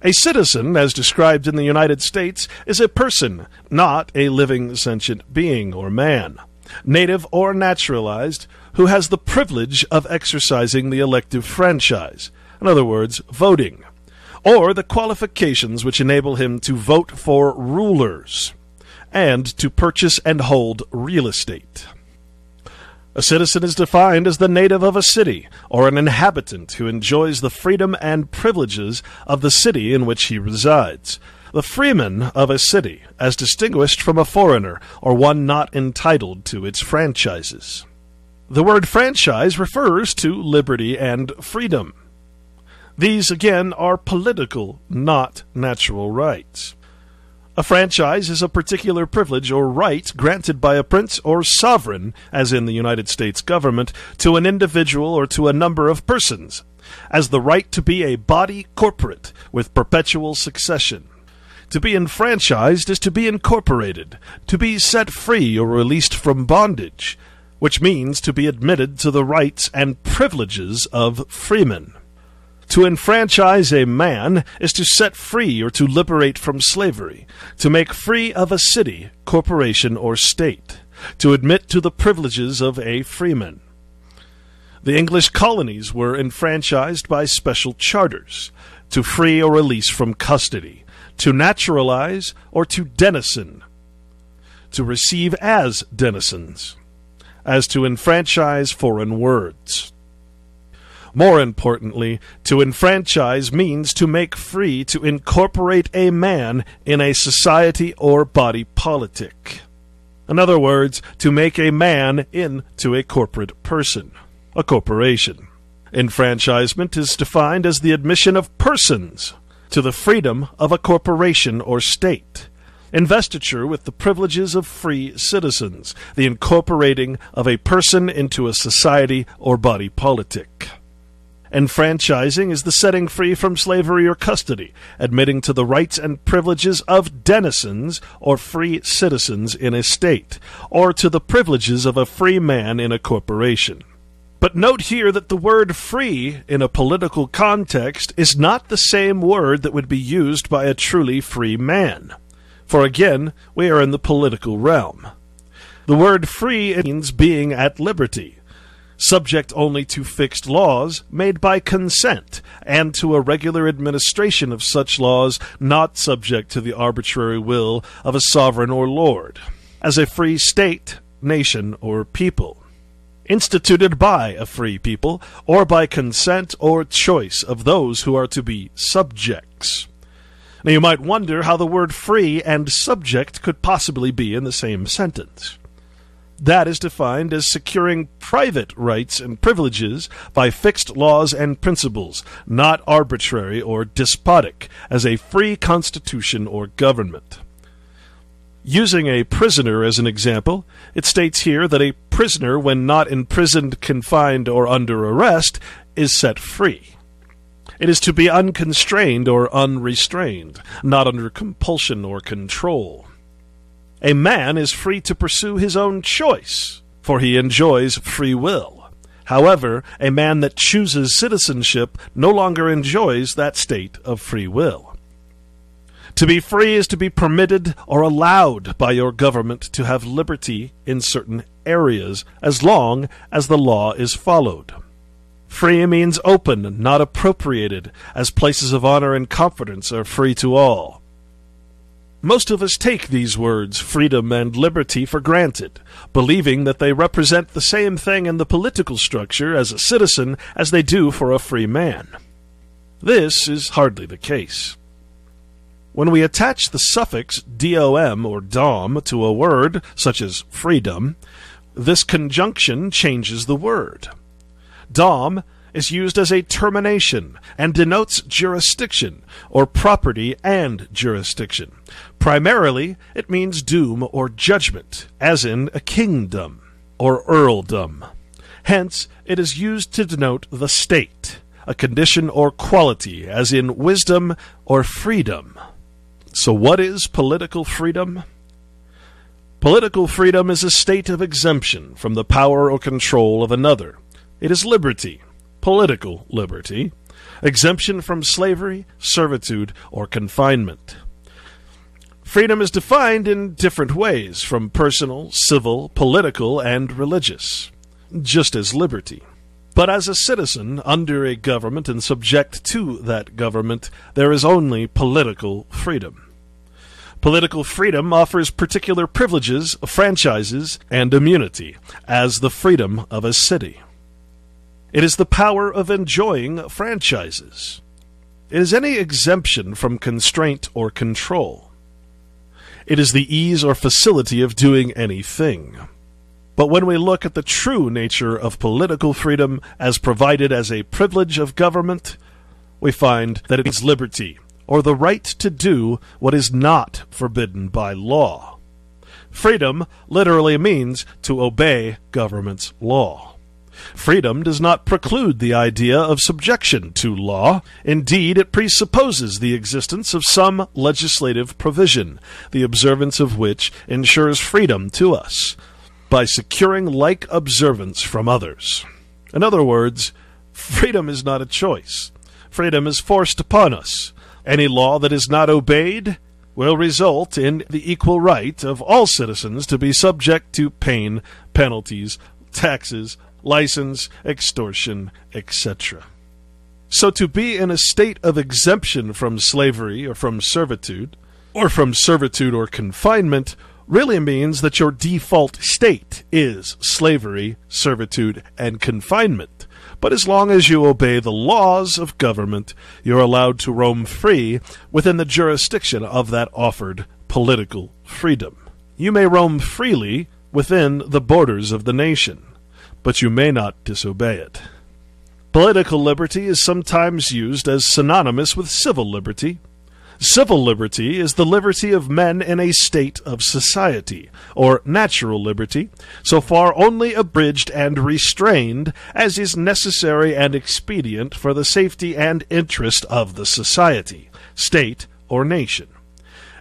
A citizen, as described in the United States, is a person, not a living sentient being or man, native or naturalized, who has the privilege of exercising the elective franchise, in other words, voting, or the qualifications which enable him to vote for rulers, and to purchase and hold real estate. A citizen is defined as the native of a city, or an inhabitant who enjoys the freedom and privileges of the city in which he resides. The freeman of a city, as distinguished from a foreigner, or one not entitled to its franchises. The word franchise refers to liberty and freedom. These, again, are political, not natural rights. A franchise is a particular privilege or right granted by a prince or sovereign, as in the United States government, to an individual or to a number of persons, as the right to be a body corporate with perpetual succession. To be enfranchised is to be incorporated, to be set free or released from bondage, which means to be admitted to the rights and privileges of freemen. To enfranchise a man is to set free or to liberate from slavery, to make free of a city, corporation, or state, to admit to the privileges of a freeman. The English colonies were enfranchised by special charters, to free or release from custody, to naturalize or to denizen, to receive as denizens, as to enfranchise foreign words. More importantly, to enfranchise means to make free, to incorporate a man in a society or body politic. In other words, to make a man into a corporate person, a corporation. Enfranchisement is defined as the admission of persons to the freedom of a corporation or state. Investiture with the privileges of free citizens, the incorporating of a person into a society or body politic. Enfranchising is the setting free from slavery or custody, admitting to the rights and privileges of denizens or free citizens in a state, or to the privileges of a free man in a corporation. But note here that the word free in a political context is not the same word that would be used by a truly free man. For again, we are in the political realm. The word free means being at liberty, subject only to fixed laws made by consent, and to a regular administration of such laws not subject to the arbitrary will of a sovereign or lord, as a free state, nation, or people, instituted by a free people, or by consent or choice of those who are to be subjects. Now you might wonder how the word free and subject could possibly be in the same sentence. That is defined as securing private rights and privileges by fixed laws and principles, not arbitrary or despotic, as a free constitution or government. Using a prisoner as an example, it states here that a prisoner, when not imprisoned, confined, or under arrest, is set free. It is to be unconstrained or unrestrained, not under compulsion or control. A man is free to pursue his own choice, for he enjoys free will. However, a man that chooses citizenship no longer enjoys that state of free will. To be free is to be permitted or allowed by your government to have liberty in certain areas, as long as the law is followed. Free means open, not appropriated, as places of honor and confidence are free to all. Most of us take these words, freedom and liberty, for granted, believing that they represent the same thing in the political structure as a citizen as they do for a free man. This is hardly the case. When we attach the suffix dom or dom to a word, such as freedom, this conjunction changes the word. Dom is used as a termination and denotes jurisdiction, or property and jurisdiction. Primarily, it means doom or judgment, as in a kingdom or earldom. Hence, it is used to denote the state, a condition or quality, as in wisdom or freedom. So what is political freedom? Political freedom is a state of exemption from the power or control of another. It is liberty, political liberty, exemption from slavery, servitude, or confinement. Freedom is defined in different ways, from personal, civil, political, and religious, just as liberty. But as a citizen under a government and subject to that government, there is only political freedom. Political freedom offers particular privileges, franchises, and immunity, as the freedom of a city. It is the power of enjoying franchises. It is any exemption from constraint or control. It is the ease or facility of doing anything. But when we look at the true nature of political freedom as provided as a privilege of government, we find that it means liberty, or the right to do what is not forbidden by law. Freedom literally means to obey government's law. Freedom does not preclude the idea of subjection to law. Indeed, it presupposes the existence of some legislative provision, the observance of which ensures freedom to us, by securing like observance from others. In other words, freedom is not a choice. Freedom is forced upon us. Any law that is not obeyed will result in the equal right of all citizens to be subject to pain, penalties, taxes, license, extortion, etc. So to be in a state of exemption from slavery or from servitude or confinement, really means that your default state is slavery, servitude, and confinement. But as long as you obey the laws of government, you're allowed to roam free within the jurisdiction of that offered political freedom. You may roam freely within the borders of the nation, but you may not disobey it. Political liberty is sometimes used as synonymous with civil liberty. Civil liberty is the liberty of men in a state of society, or natural liberty, so far only abridged and restrained as is necessary and expedient for the safety and interest of the society, state, or nation.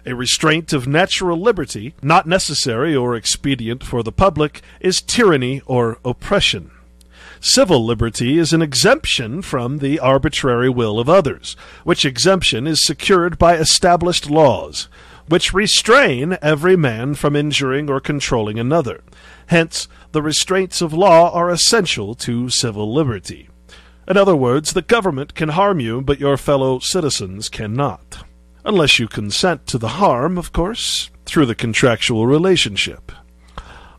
A restraint of natural liberty, not necessary or expedient for the public, is tyranny or oppression. Civil liberty is an exemption from the arbitrary will of others, which exemption is secured by established laws, which restrain every man from injuring or controlling another. Hence, the restraints of law are essential to civil liberty. In other words, the government can harm you, but your fellow citizens cannot. Unless you consent to the harm, of course, through the contractual relationship.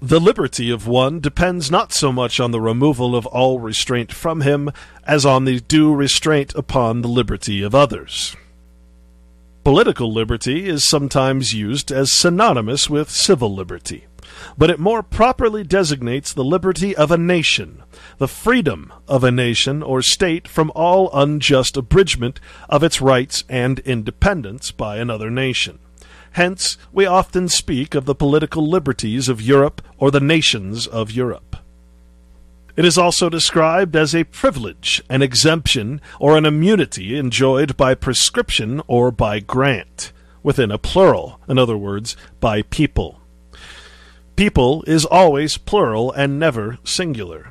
The liberty of one depends not so much on the removal of all restraint from him as on the due restraint upon the liberty of others. Political liberty is sometimes used as synonymous with civil liberty, but it more properly designates the liberty of a nation, the freedom of a nation or state from all unjust abridgment of its rights and independence by another nation. Hence, we often speak of the political liberties of Europe or the nations of Europe. It is also described as a privilege, an exemption, or an immunity enjoyed by prescription or by grant, within a plural, in other words, by people. People is always plural and never singular.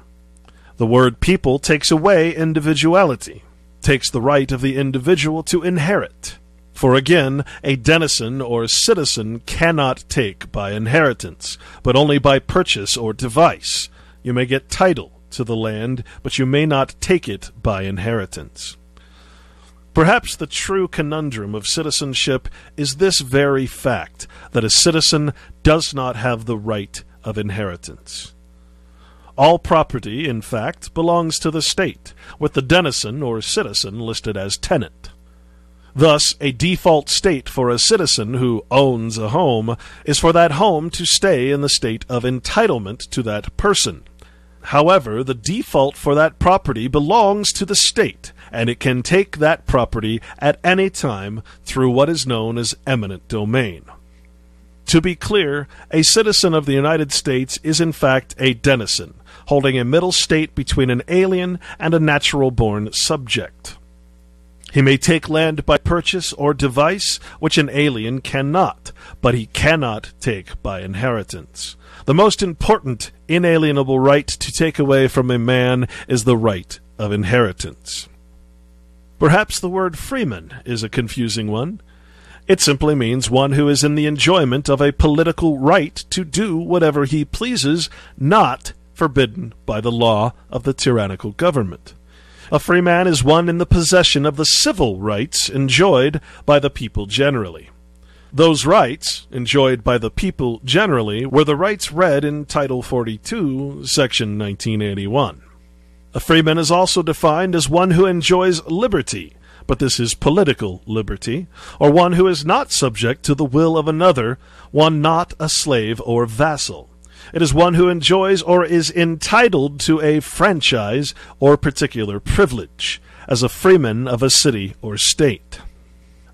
The word people takes away individuality, takes the right of the individual to inherit. For again, a denizen or citizen cannot take by inheritance, but only by purchase or device. You may get title to the land, but you may not take it by inheritance. Perhaps the true conundrum of citizenship is this very fact, that a citizen does not have the right of inheritance. All property, in fact, belongs to the state, with the denizen or citizen listed as tenant. Thus, a default state for a citizen who owns a home is for that home to stay in the state of entitlement to that person. However, the default for that property belongs to the state, and it can take that property at any time through what is known as eminent domain. To be clear, a citizen of the United States is in fact a denizen, holding a middle state between an alien and a natural-born subject. He may take land by purchase or device, which an alien cannot, but he cannot take by inheritance. The most important inalienable right to take away from a man is the right of inheritance. Perhaps the word freeman is a confusing one. It simply means one who is in the enjoyment of a political right to do whatever he pleases, not forbidden by the law of the tyrannical government. A free man is one in the possession of the civil rights enjoyed by the people generally. Those rights, enjoyed by the people generally, were the rights read in Title 42, Section 1981. A freeman is also defined as one who enjoys liberty, but this is political liberty, or one who is not subject to the will of another, one not a slave or vassal. It is one who enjoys or is entitled to a franchise or particular privilege, as a freeman of a city or state.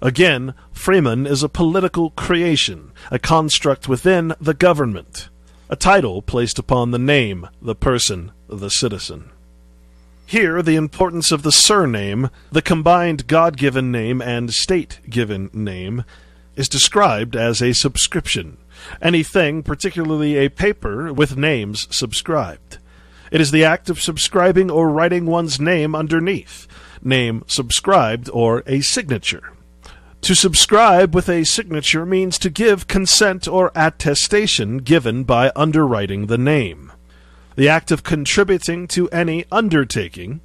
Again, freeman is a political creation, a construct within the government, a title placed upon the name, the person, the citizen. Here, the importance of the surname, the combined God-given name and state-given name, is described as a subscription, anything, particularly a paper, with names subscribed. It is the act of subscribing or writing one's name underneath, name subscribed, or a signature. To subscribe with a signature means to give consent or attestation given by underwriting the name. The act of contributing to any undertaking.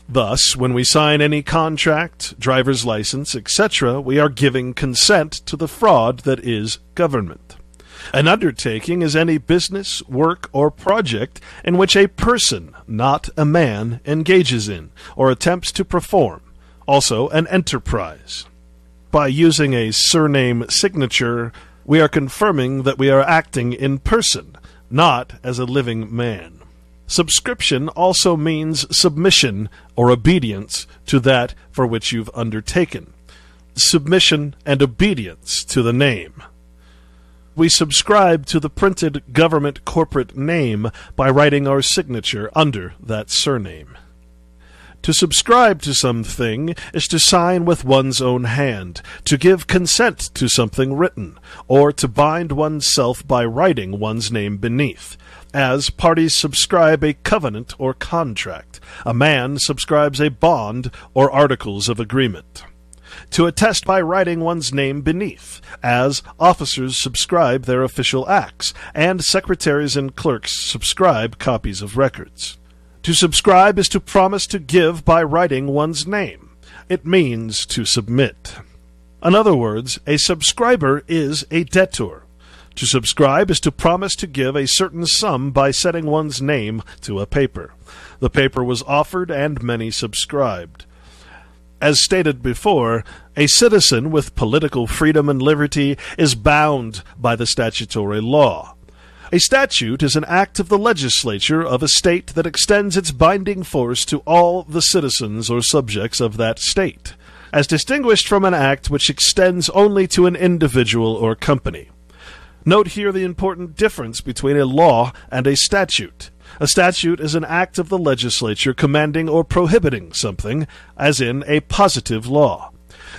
Thus, when we sign any contract, driver's license, etc., we are giving consent to the fraud that is government. An undertaking is any business, work, or project in which a person, not a man, engages in or attempts to perform, also an enterprise. By using a surname signature, we are confirming that we are acting in person, not as a living man. Subscription also means submission or obedience to that for which you've undertaken. Submission and obedience to the name. We subscribe to the printed government corporate name by writing our signature under that surname. To subscribe to something is to sign with one's own hand, to give consent to something written, or to bind oneself by writing one's name beneath. As parties subscribe a covenant or contract, a man subscribes a bond or articles of agreement. To attest by writing one's name beneath, as officers subscribe their official acts, and secretaries and clerks subscribe copies of records. To subscribe is to promise to give by writing one's name. It means to submit. In other words, a subscriber is a debtor. To subscribe is to promise to give a certain sum by setting one's name to a paper. The paper was offered and many subscribed. As stated before, a citizen with political freedom and liberty is bound by the statutory law. A statute is an act of the legislature of a state that extends its binding force to all the citizens or subjects of that state, as distinguished from an act which extends only to an individual or company. Note here the important difference between a law and a statute. A statute is an act of the legislature commanding or prohibiting something, as in a positive law.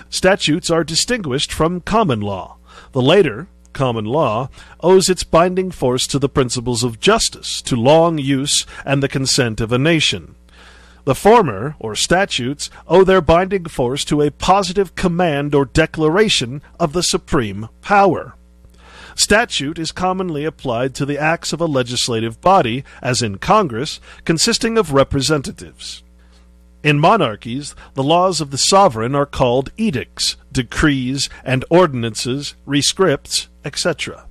Statutes are distinguished from common law. The later, common law, owes its binding force to the principles of justice, to long use, and the consent of a nation. The former, or statutes, owe their binding force to a positive command or declaration of the supreme power. Statute is commonly applied to the acts of a legislative body, as in Congress, consisting of representatives. In monarchies, the laws of the sovereign are called edicts, decrees, and ordinances, rescripts, etc.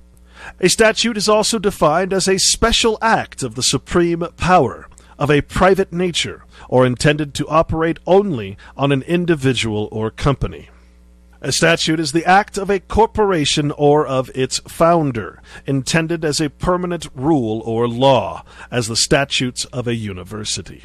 A statute is also defined as a special act of the supreme power, of a private nature, or intended to operate only on an individual or company. A statute is the act of a corporation or of its founder, intended as a permanent rule or law, as the statutes of a university.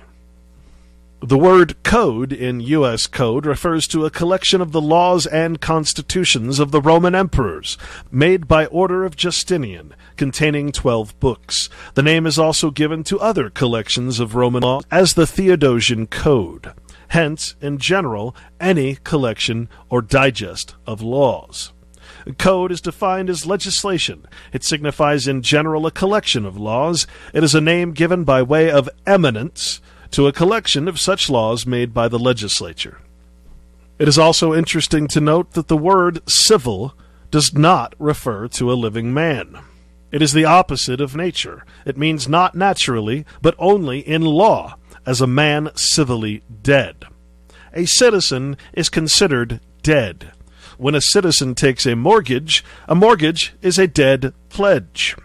The word code in U.S. Code refers to a collection of the laws and constitutions of the Roman emperors, made by order of Justinian, containing 12 books. The name is also given to other collections of Roman law as the Theodosian Code. Hence, in general, any collection or digest of laws. Code is defined as legislation. It signifies in general a collection of laws. It is a name given by way of eminence to a collection of such laws made by the legislature. It is also interesting to note that the word civil does not refer to a living man. It is the opposite of nature. It means not naturally, but only in law, as a man civilly dead. A citizen is considered dead. When a citizen takes a mortgage is a dead pledge.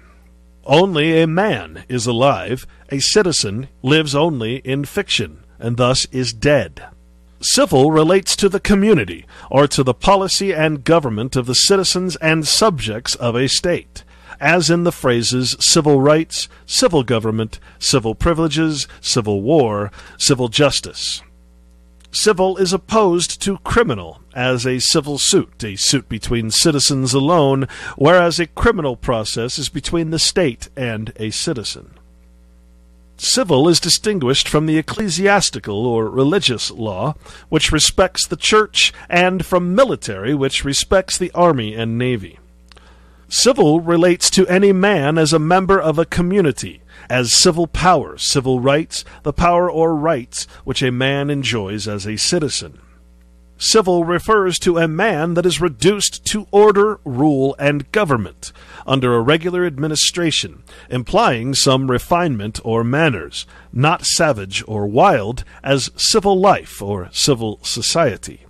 Only a man is alive. A citizen lives only in fiction, and thus is dead. Civil relates to the community, or to the policy and government of the citizens and subjects of a state, as in the phrases civil rights, civil government, civil privileges, civil war, civil justice. Civil is opposed to criminal, as a civil suit, a suit between citizens alone, whereas a criminal process is between the state and a citizen. Civil is distinguished from the ecclesiastical or religious law, which respects the church, and from military, which respects the army and navy. Civil relates to any man as a member of a community, as civil power, civil rights, the power or rights which a man enjoys as a citizen. Civil refers to a man that is reduced to order, rule, and government, under a regular administration, implying some refinement or manners, not savage or wild, as civil life or civil society.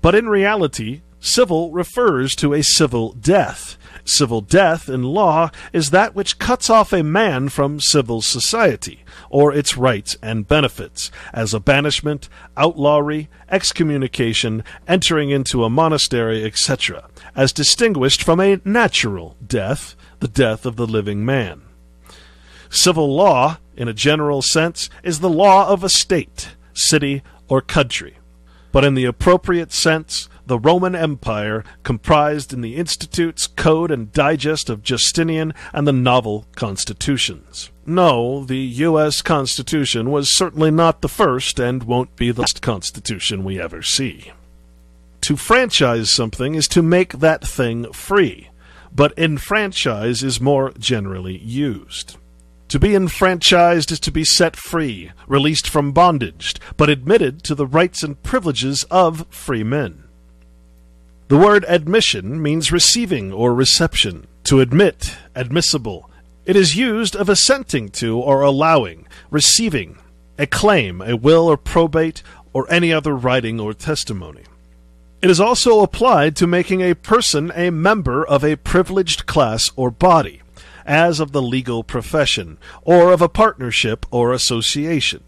But in reality, civil refers to a civil death. Civil death in law is that which cuts off a man from civil society, or its rights and benefits, as a banishment, outlawry, excommunication, entering into a monastery, etc., as distinguished from a natural death, the death of the living man. Civil law, in a general sense, is the law of a state, city, or country. But in the appropriate sense, the Roman Empire comprised in the Institutes, Code, and Digest of Justinian and the novel constitutions. No, the U.S. Constitution was certainly not the first and won't be the last Constitution we ever see. To franchise something is to make that thing free, but enfranchise is more generally used. To be enfranchised is to be set free, released from bondage, but admitted to the rights and privileges of free men. The word admission means receiving or reception. To admit, admissible. It is used of assenting to or allowing, receiving, a claim, a will or probate, or any other writing or testimony. It is also applied to making a person a member of a privileged class or body, as of the legal profession, or of a partnership or association.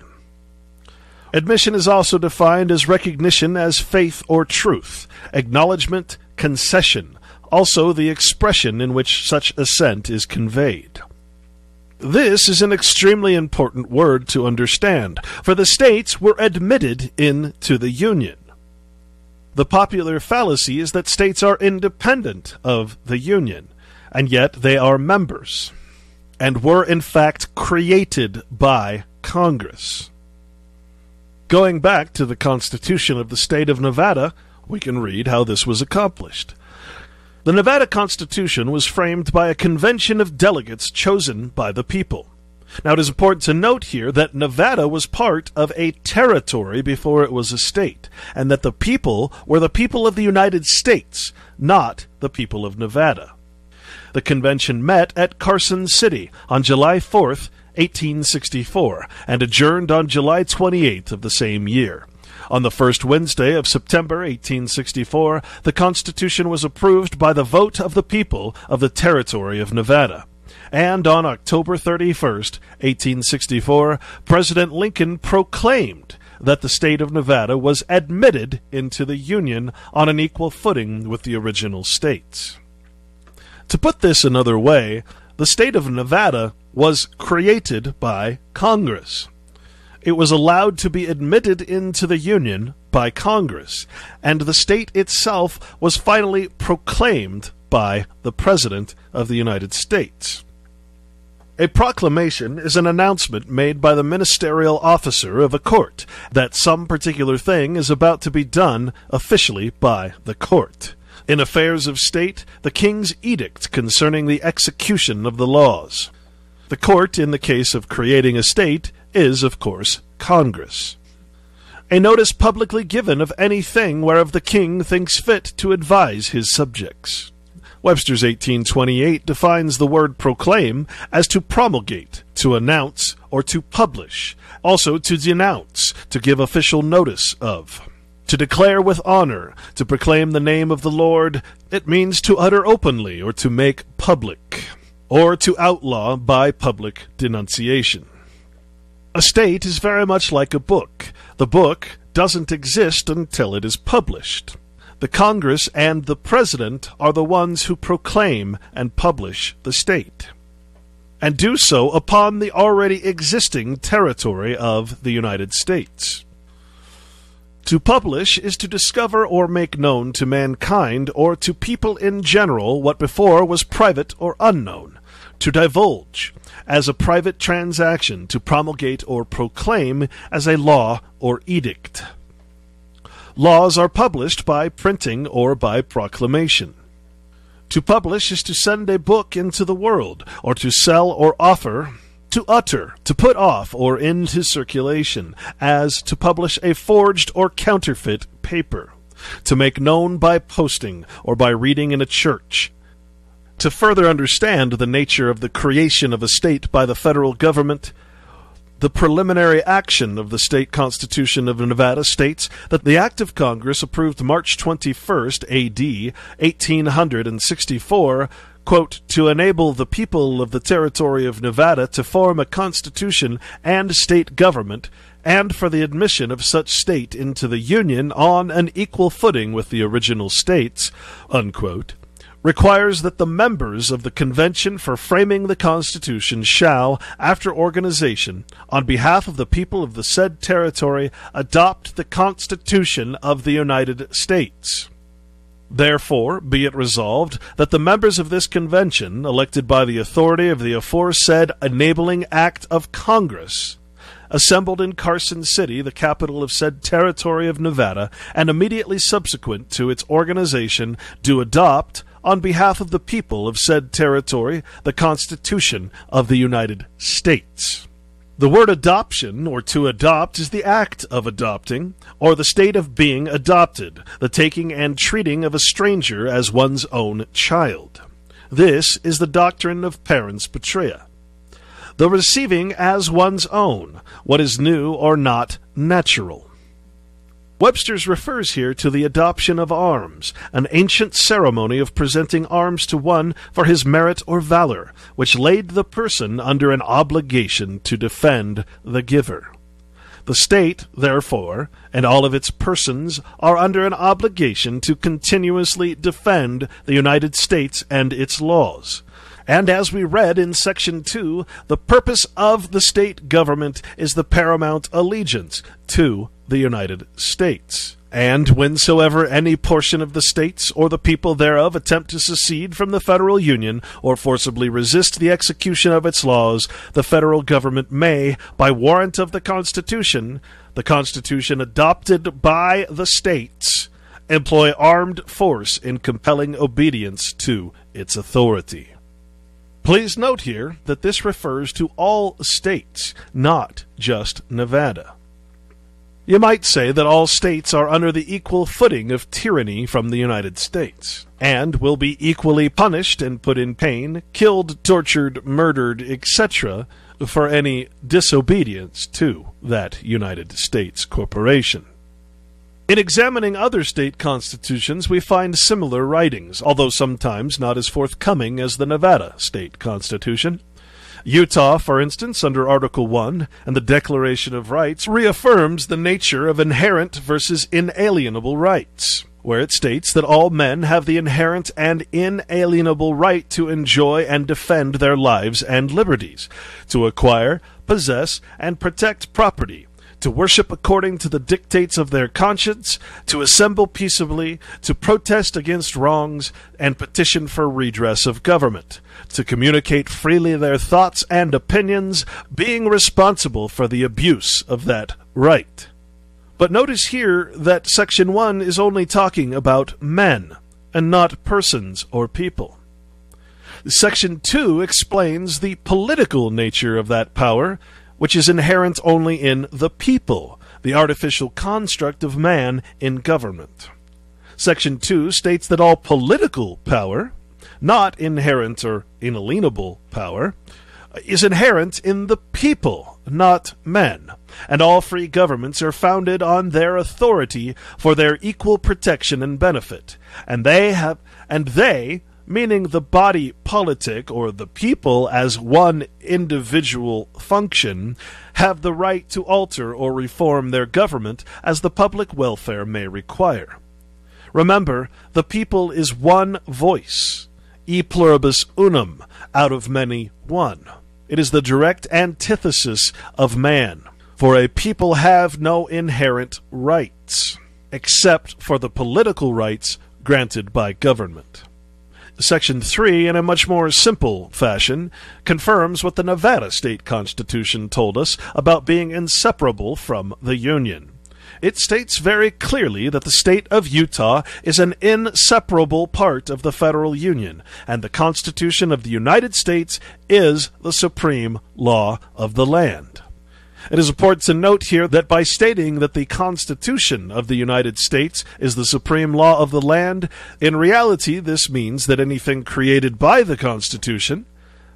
Admission is also defined as recognition as faith or truth, acknowledgement, concession, also the expression in which such assent is conveyed. This is an extremely important word to understand, for the states were admitted into the Union. The popular fallacy is that states are independent of the Union, and yet they are members, and were in fact created by Congress. Going back to the Constitution of the state of Nevada, we can read how this was accomplished. The Nevada Constitution was framed by a convention of delegates chosen by the people. Now it is important to note here that Nevada was part of a territory before it was a state, and that the people were the people of the United States, not the people of Nevada. The convention met at Carson City on July 4th, 1864, and adjourned on July 28th of the same year. On the first Wednesday of September 1864, the Constitution was approved by the vote of the people of the territory of Nevada. And on October 31st, 1864, President Lincoln proclaimed that the state of Nevada was admitted into the Union on an equal footing with the original states. To put this another way, the state of Nevada was created by Congress. It was allowed to be admitted into the Union by Congress, and the state itself was finally proclaimed by the President of the United States. A proclamation is an announcement made by the ministerial officer of a court that some particular thing is about to be done officially by the court. In affairs of state, the king's edict concerning the execution of the laws. The court, in the case of creating a state, is, of course, Congress. A notice publicly given of anything whereof the king thinks fit to advise his subjects. Webster's 1828 defines the word proclaim as to promulgate, to announce, or to publish, also to denounce, to give official notice of. To declare with honor, to proclaim the name of the Lord, it means to utter openly or to make public, or to outlaw by public denunciation. A state is very much like a book. The book doesn't exist until it is published. The Congress and the President are the ones who proclaim and publish the state, and do so upon the already existing territory of the United States. To publish is to discover or make known to mankind or to people in general what before was private or unknown. To divulge, as a private transaction, to promulgate or proclaim as a law or edict. Laws are published by printing or by proclamation. To publish is to send a book into the world, or to sell or offer. To utter, to put off or into circulation, as to publish a forged or counterfeit paper. To make known by posting or by reading in a church. To further understand the nature of the creation of a state by the federal government, the preliminary action of the state constitution of Nevada states that the act of Congress approved March 21st, A.D., 1864, quote, to enable the people of the territory of Nevada to form a constitution and state government, and for the admission of such state into the Union on an equal footing with the original states, unquote, requires that the members of the convention for framing the Constitution shall, after organization, on behalf of the people of the said territory, adopt the Constitution of the United States. Therefore, be it resolved that the members of this convention, elected by the authority of the aforesaid enabling act of Congress, assembled in Carson City, the capital of said territory of Nevada, and immediately subsequent to its organization, do adopt, on behalf of the people of said territory, the Constitution of the United States. The word adoption, or to adopt, is the act of adopting, or the state of being adopted, the taking and treating of a stranger as one's own child. This is the doctrine of parens patria. The receiving as one's own what is new or not natural. Webster's refers here to the adoption of arms, an ancient ceremony of presenting arms to one for his merit or valor, which laid the person under an obligation to defend the giver. The state, therefore, and all of its persons are under an obligation to continuously defend the United States and its laws. And as we read in Section 2, the purpose of the state government is the paramount allegiance to the United States. And whensoever any portion of the states or the people thereof attempt to secede from the federal union or forcibly resist the execution of its laws, the federal government may, by warrant of the Constitution adopted by the states, employ armed force in compelling obedience to its authority. Please note here that this refers to all states, not just Nevada. You might say that all states are under the equal footing of tyranny from the United States, and will be equally punished and put in pain, killed, tortured, murdered, etc., for any disobedience to that United States corporation. In examining other state constitutions, we find similar writings, although sometimes not as forthcoming as the Nevada state constitution. Utah, for instance, under Article 1 and the Declaration of Rights, reaffirms the nature of inherent versus inalienable rights, where it states that all men have the inherent and inalienable right to enjoy and defend their lives and liberties, to acquire, possess, and protect property, to worship according to the dictates of their conscience, to assemble peaceably, to protest against wrongs, and petition for redress of government, to communicate freely their thoughts and opinions, being responsible for the abuse of that right. But notice here that Section 1 is only talking about men, and not persons or people. Section 2 explains the political nature of that power, which is inherent only in the people, the artificial construct of man in government. Section 2 states that all political power, not inherent or inalienable power, is inherent in the people, not men, and all free governments are founded on their authority for their equal protection and benefit, and they, meaning the body politic or the people as one individual function, have the right to alter or reform their government as the public welfare may require. Remember, the people is one voice, e pluribus unum, out of many one. It is the direct antithesis of man. For a people have no inherent rights, except for the political rights granted by government. Section 3, in a much more simple fashion, confirms what the Nevada state constitution told us about being inseparable from the Union. It states very clearly that the state of Utah is an inseparable part of the federal union, and the Constitution of the United States is the supreme law of the land. It is important to note here that by stating that the Constitution of the United States is the supreme law of the land, in reality this means that anything created by the Constitution,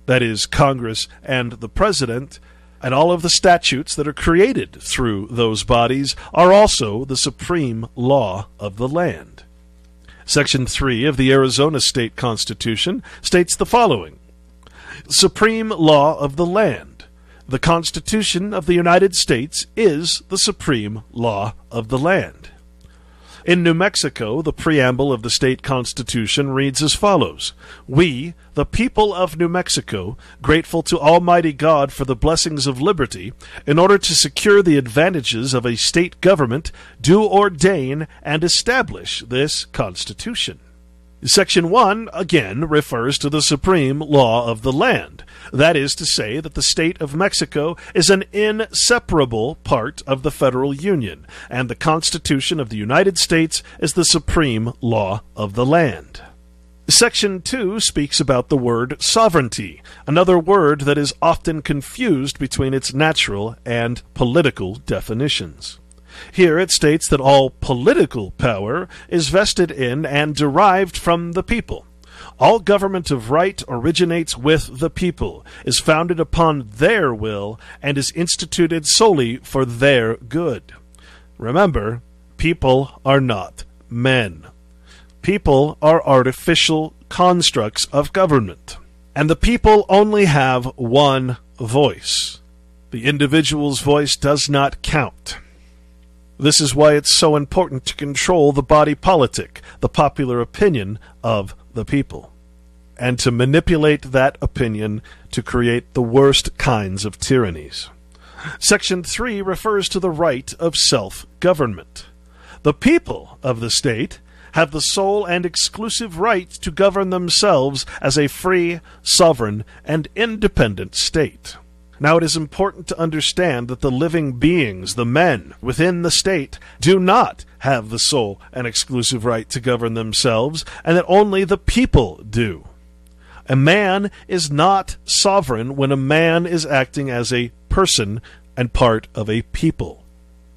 that is, Congress and the President, and all of the statutes that are created through those bodies are also the supreme law of the land. Section 3 of the Arizona State Constitution states the following: Supreme law of the land. The Constitution of the United States is the supreme law of the land. In New Mexico, the preamble of the state constitution reads as follows: We, the people of New Mexico, grateful to Almighty God for the blessings of liberty, in order to secure the advantages of a state government, do ordain and establish this Constitution. Section 1, again, refers to the supreme law of the land. That is to say that the state of Mexico is an inseparable part of the federal union, and the Constitution of the United States is the supreme law of the land. Section 2 speaks about the word sovereignty, another word that is often confused between its natural and political definitions. Here it states that all political power is vested in and derived from the people. All government of right originates with the people, is founded upon their will, and is instituted solely for their good. Remember, people are not men. People are artificial constructs of government, and the people only have one voice. The individual's voice does not count. This is why it's so important to control the body politic, the popular opinion of the people, and to manipulate that opinion to create the worst kinds of tyrannies. Section 3 refers to the right of self-government. The people of the state have the sole and exclusive right to govern themselves as a free, sovereign, and independent state. Now it is important to understand that the living beings, the men within the state, do not have the sole and exclusive right to govern themselves, and that only the people do. A man is not sovereign when a man is acting as a person and part of a people.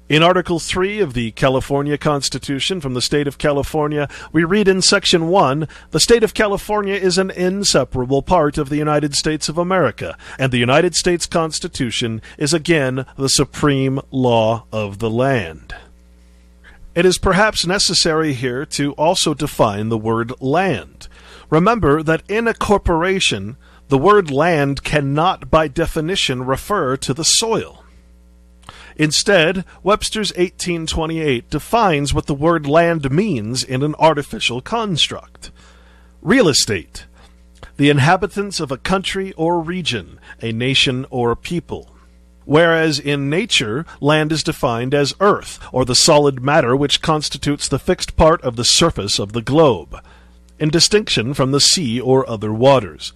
In Article 3 of the California Constitution from the State of California, we read in Section 1, "The State of California is an inseparable part of the United States of America, and the United States Constitution is again the supreme law of the land." It is perhaps necessary here to also define the word land. Remember that in a corporation, the word land cannot by definition refer to the soil. Instead, Webster's 1828 defines what the word land means in an artificial construct. Real estate, the inhabitants of a country or region, a nation or people. Whereas in nature, land is defined as earth, or the solid matter which constitutes the fixed part of the surface of the globe, in distinction from the sea or other waters.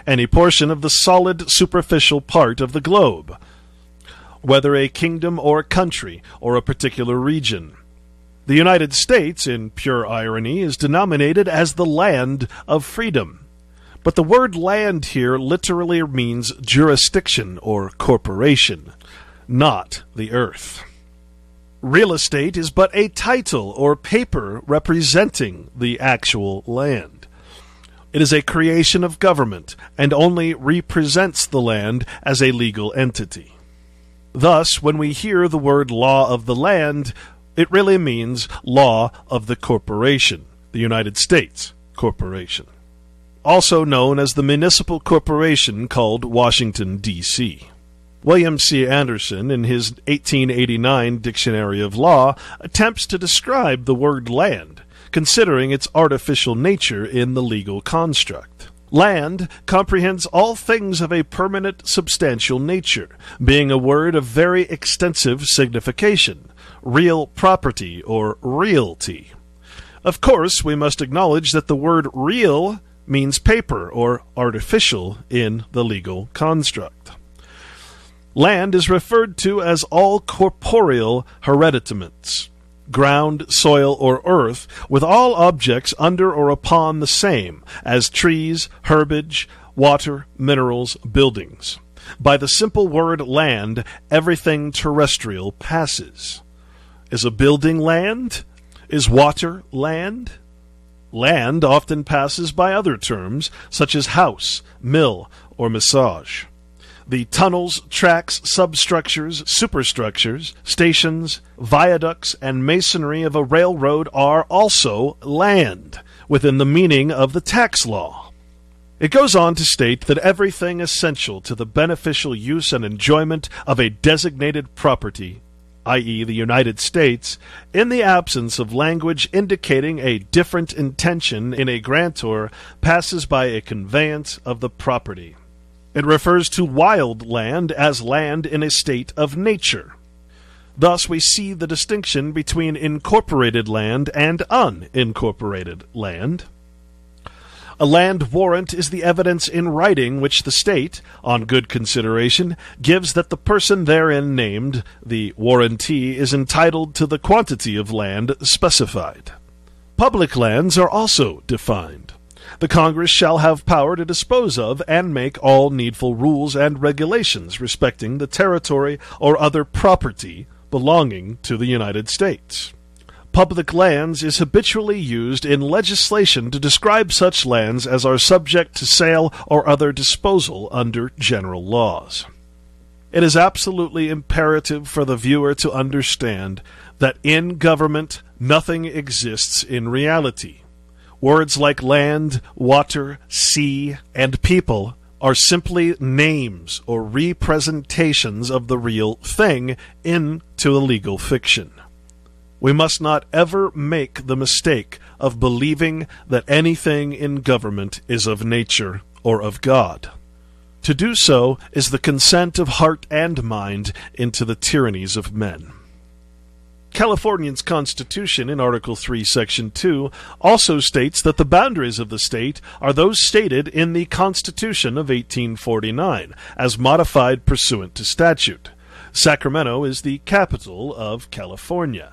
Any portion of the solid superficial part of the globe, whether a kingdom or a country or a particular region. The United States, in pure irony, is denominated as the land of freedom. But the word land here literally means jurisdiction or corporation, not the earth. Real estate is but a title or paper representing the actual land. It is a creation of government and only represents the land as a legal entity. Thus, when we hear the word law of the land, it really means law of the corporation, the United States Corporation, also known as the municipal corporation called Washington, D.C. William C. Anderson, in his 1889 Dictionary of Law, attempts to describe the word land, considering its artificial nature in the legal construct. Land comprehends all things of a permanent, substantial nature, being a word of very extensive signification, real property or realty. Of course, we must acknowledge that the word real means paper or artificial in the legal construct. Land is referred to as all corporeal hereditaments, ground, soil, or earth, with all objects under or upon the same, as trees, herbage, water, minerals, buildings. By the simple word land, everything terrestrial passes. Is a building land? Is water land? Land often passes by other terms, such as house, mill, or massage. The tunnels, tracks, substructures, superstructures, stations, viaducts, and masonry of a railroad are also land, within the meaning of the tax law. It goes on to state that everything essential to the beneficial use and enjoyment of a designated property, i.e. the United States, in the absence of language indicating a different intention in a grantor, passes by a conveyance of the property. It refers to wild land as land in a state of nature. Thus we see the distinction between incorporated land and unincorporated land. A land warrant is the evidence in writing which the state, on good consideration, gives that the person therein named, the warrantee, is entitled to the quantity of land specified. Public lands are also defined. The Congress shall have power to dispose of and make all needful rules and regulations respecting the territory or other property belonging to the United States. Public lands is habitually used in legislation to describe such lands as are subject to sale or other disposal under general laws. It is absolutely imperative for the viewer to understand that in government nothing exists in reality. Words like land, water, sea, and people are simply names or representations of the real thing into a legal fiction. We must not ever make the mistake of believing that anything in government is of nature or of God. To do so is the consent of heart and mind into the tyrannies of men. California's Constitution, in Article 3, Section 2, also states that the boundaries of the state are those stated in the Constitution of 1849, as modified pursuant to statute. Sacramento is the capital of California.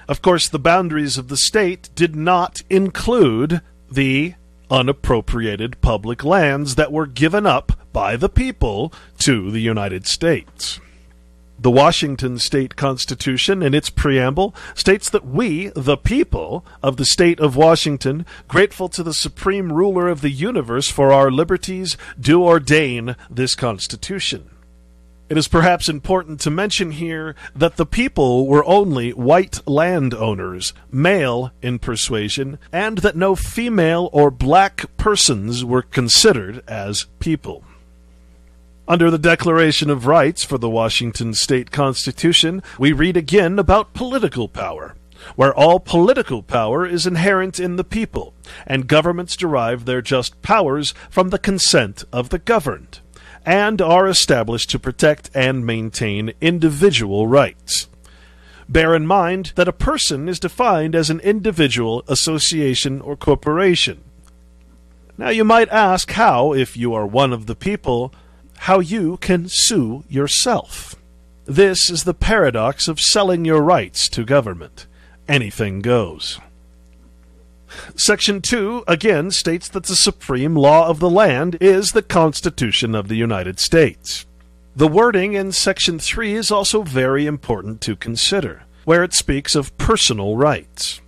Of course, the boundaries of the state did not include the unappropriated public lands that were given up by the people to the United States. The Washington State Constitution, in its preamble, states that we, the people of the state of Washington, grateful to the supreme ruler of the universe for our liberties, do ordain this Constitution. It is perhaps important to mention here that the people were only white landowners, male in persuasion, and that no female or black persons were considered as people. Under the Declaration of Rights for the Washington State Constitution, we read again about political power, where all political power is inherent in the people, and governments derive their just powers from the consent of the governed, and are established to protect and maintain individual rights. Bear in mind that a person is defined as an individual, association, or corporation. Now you might ask how, if you are one of the people, how you can sue yourself. This is the paradox of selling your rights to government. Anything goes. Section 2 again states that the supreme law of the land is the Constitution of the United States. The wording in Section 3 is also very important to consider, where it speaks of personal rights.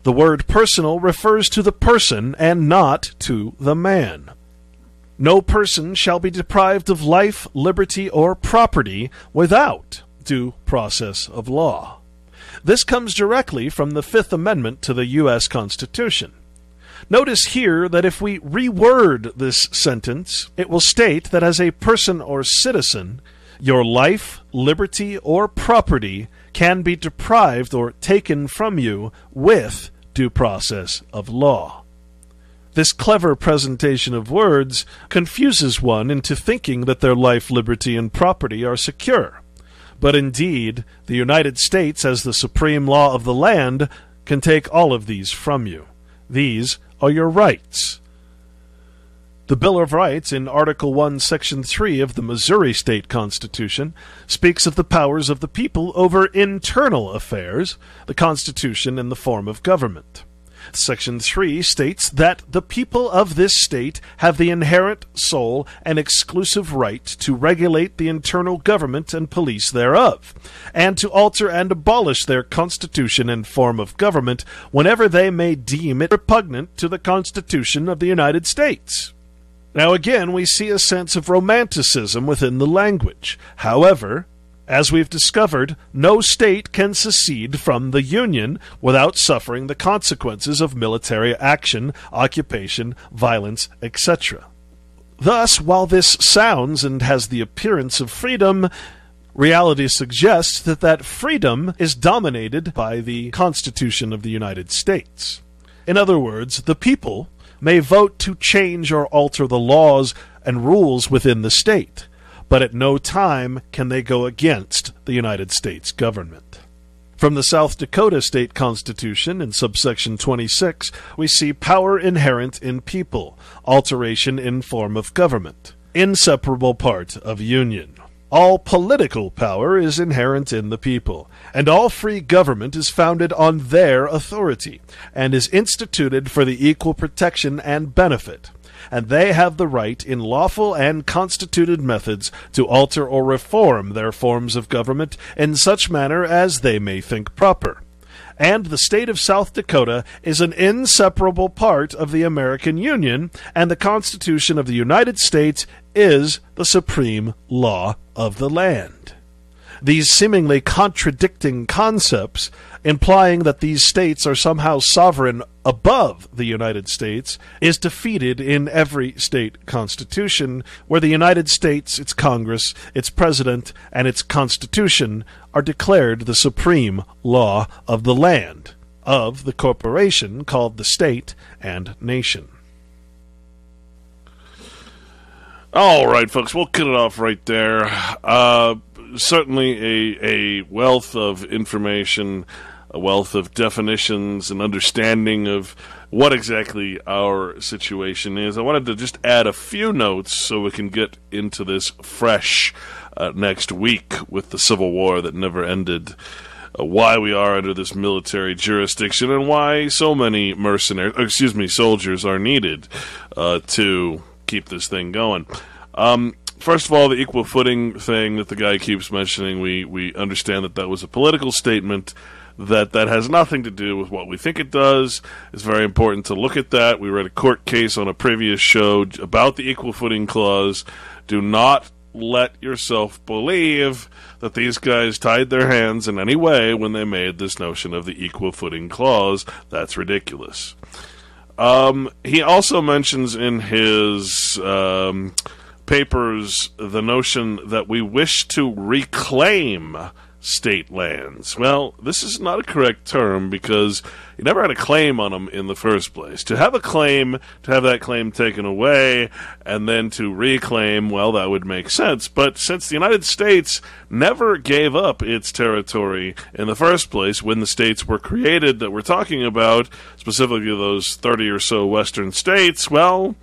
The word personal refers to the person and not to the man. No person shall be deprived of life, liberty, or property without due process of law. This comes directly from the Fifth Amendment to the U.S. Constitution. Notice here that if we reword this sentence, it will state that as a person or citizen, your life, liberty, or property can be deprived or taken from you with due process of law. This clever presentation of words confuses one into thinking that their life, liberty, and property are secure. But indeed, the United States, as the supreme law of the land, can take all of these from you. These are your rights. The Bill of Rights, in Article 1, Section 3 of the Missouri State Constitution, speaks of the powers of the people over internal affairs, the Constitution in the form of government. Section 3 states that the people of this state have the inherent, sole, and exclusive right to regulate the internal government and police thereof, and to alter and abolish their constitution and form of government whenever they may deem it repugnant to the Constitution of the United States. Now again, we see a sense of romanticism within the language. However, as we've discovered, no state can secede from the Union without suffering the consequences of military action, occupation, violence, etc. Thus, while this sounds and has the appearance of freedom, reality suggests that that freedom is dominated by the Constitution of the United States. In other words, the people may vote to change or alter the laws and rules within the state, but at no time can they go against the United States government. From the South Dakota State Constitution, in subsection 26, we see power inherent in people, alteration in form of government, inseparable part of union. All political power is inherent in the people, and all free government is founded on their authority, and is instituted for the equal protection and benefit. And they have the right in lawful and constituted methods to alter or reform their forms of government in such manner as they may think proper. And the state of South Dakota is an inseparable part of the American Union, and the Constitution of the United States is the supreme law of the land. These seemingly contradicting concepts, implying that these states are somehow sovereign above the United States, is defeated in every state constitution, where the United States, its Congress, its President, and its Constitution are declared the supreme law of the land, of the corporation called the state and nation. All right, folks, we'll cut it off right there. Certainly a wealth of information, a wealth of definitions and understanding of what exactly our situation is. I wanted to just add a few notes so we can get into this fresh next week with the Civil War that never ended. Why we are under this military jurisdiction and why so many soldiers are needed to keep this thing going. First of all, the equal footing thing that the guy keeps mentioning, we understand that was a political statement, that has nothing to do with what we think it does. It's very important to look at that. We read a court case on a previous show about the equal footing clause. Do not let yourself believe that these guys tied their hands in any way when they made this notion of the equal footing clause. That's ridiculous. He also mentions in his papers the notion that we wish to reclaim state lands. Well, this is not a correct term because you never had a claim on them in the first place. To have a claim, to have that claim taken away, and then to reclaim, well, that would make sense. But since the United States never gave up its territory in the first place when the states were created that we're talking about, specifically those 30 or so western states, well,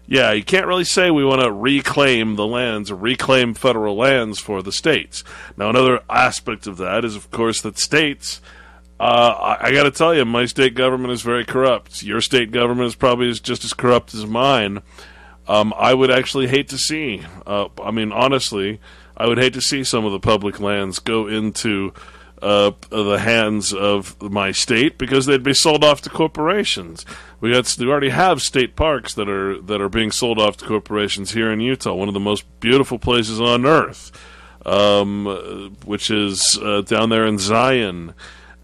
yeah, you can't really say we want to reclaim the lands or reclaim federal lands for the states. Now, another aspect of that is, of course, that states, I got to tell you, my state government is very corrupt. Your state government is probably just as corrupt as mine. I would actually hate to see, honestly, I would hate to see some of the public lands go into the hands of my state because they'd be sold off to corporations. We already have state parks that are being sold off to corporations here in Utah, one of the most beautiful places on earth, which is down there in Zion.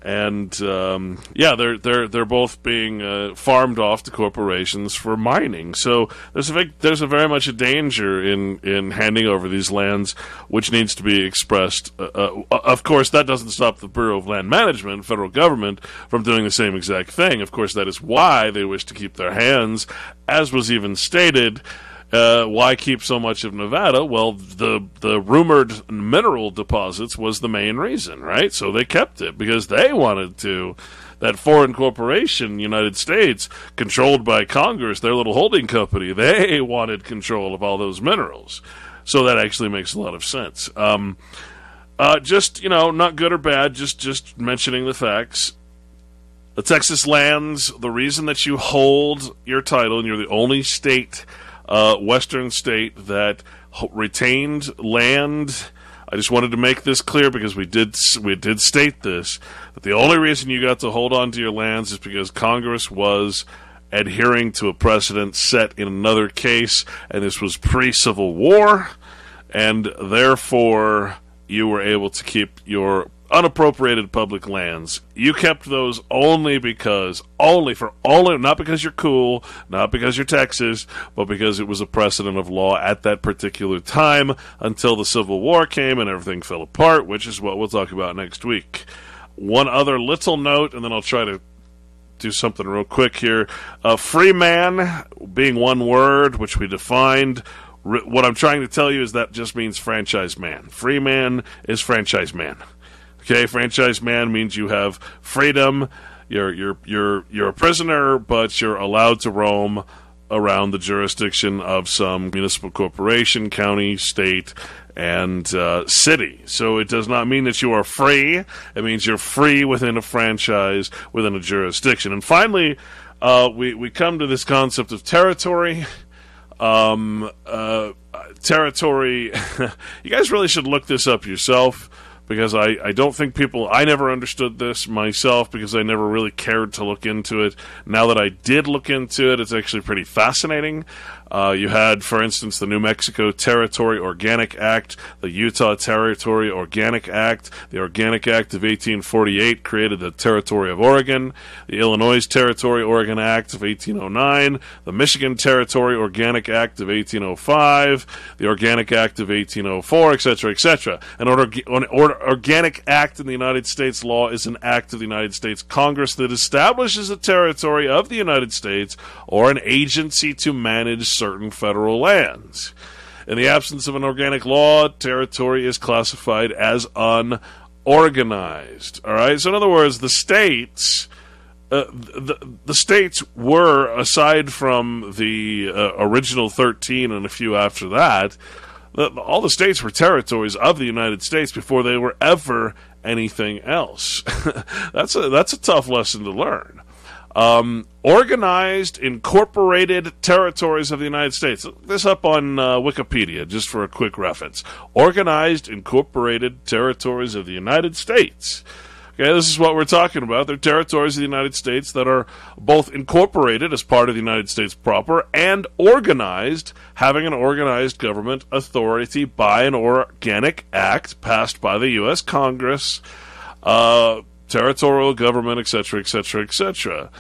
And they're both being farmed off to corporations for mining. So there's a very much a danger in handing over these lands, which needs to be expressed. Of course, that doesn't stop the Bureau of Land Management, federal government, from doing the same exact thing. Of course, that is why they wish to keep their hands, as was even stated. Why keep so much of Nevada? Well, the rumored mineral deposits was the main reason, right? So they kept it because they wanted to. That foreign corporation, United States, controlled by Congress, their little holding company, they wanted control of all those minerals. So that actually makes a lot of sense. Just, not good or bad, just mentioning the facts. The Texas lands, the reason that you hold your title and you're the only state, western state that retained land. I just wanted to make this clear because we did state this, that the only reason you got to hold on to your lands is because Congress was adhering to a precedent set in another case, and this was pre-Civil War, and therefore you were able to keep your unappropriated public lands. You kept those not because you're cool, not because you're Texas, but because it was a precedent of law at that particular time until the Civil War came and everything fell apart, which is what we'll talk about next week. One other little note, and then I'll try to do something real quick here. Free man being one word, which we defined. What I'm trying to tell you is that just means franchise man. Free man is franchise man. Okay, franchise man means you have freedom. You're a prisoner, but you're allowed to roam around the jurisdiction of some municipal corporation, county, state, and city. So it does not mean that you are free. It means you're free within a franchise, within a jurisdiction. And finally, we come to this concept of territory. Territory. You guys really should look this up yourself. Because I don't think I never understood this myself because I never really cared to look into it. Now that I did look into it, it's actually pretty fascinating. You had, for instance, the New Mexico Territory Organic Act, the Utah Territory Organic Act. The Organic Act of 1848 created the Territory of Oregon. The Illinois Territory Oregon Act of 1809. The Michigan Territory Organic Act of 1805. The Organic Act of 1804, etc., etc. An Organic Act in the United States law is an act of the United States Congress that establishes a territory of the United States or an agency to manage certain federal lands. In the absence of an organic law, territory is classified as unorganized. All right. So, in other words, the states, the states were, aside from the original 13 and a few after that, all the states were territories of the United States before they were ever anything else. That's a tough lesson to learn. Organized, incorporated territories of the United States. Look this up on Wikipedia, just for a quick reference. Organized, incorporated territories of the United States. Okay, this is what we're talking about. They're territories of the United States that are both incorporated as part of the United States proper and organized, having an organized government authority by an organic act passed by the U.S. Congress, territorial government, etc., etc., etc.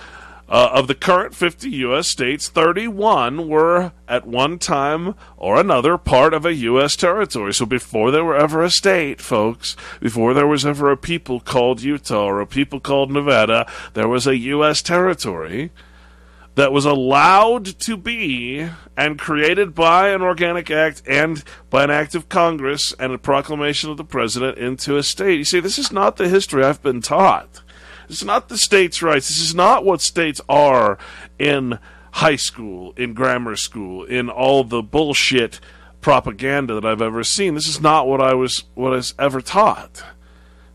Of the current 50 U.S. states, 31 were at one time or another part of a U.S. territory. So before there were ever a state, folks, before there was ever a people called Utah or a people called Nevada, there was a U.S. territory that was allowed to be and created by an organic act and by an act of Congress and a proclamation of the president into a state. You see, this is not the history I've been taught. This is not the states' rights. This is not what states are in high school, in grammar school, in all the bullshit propaganda that I've ever seen. This is not what I was ever taught.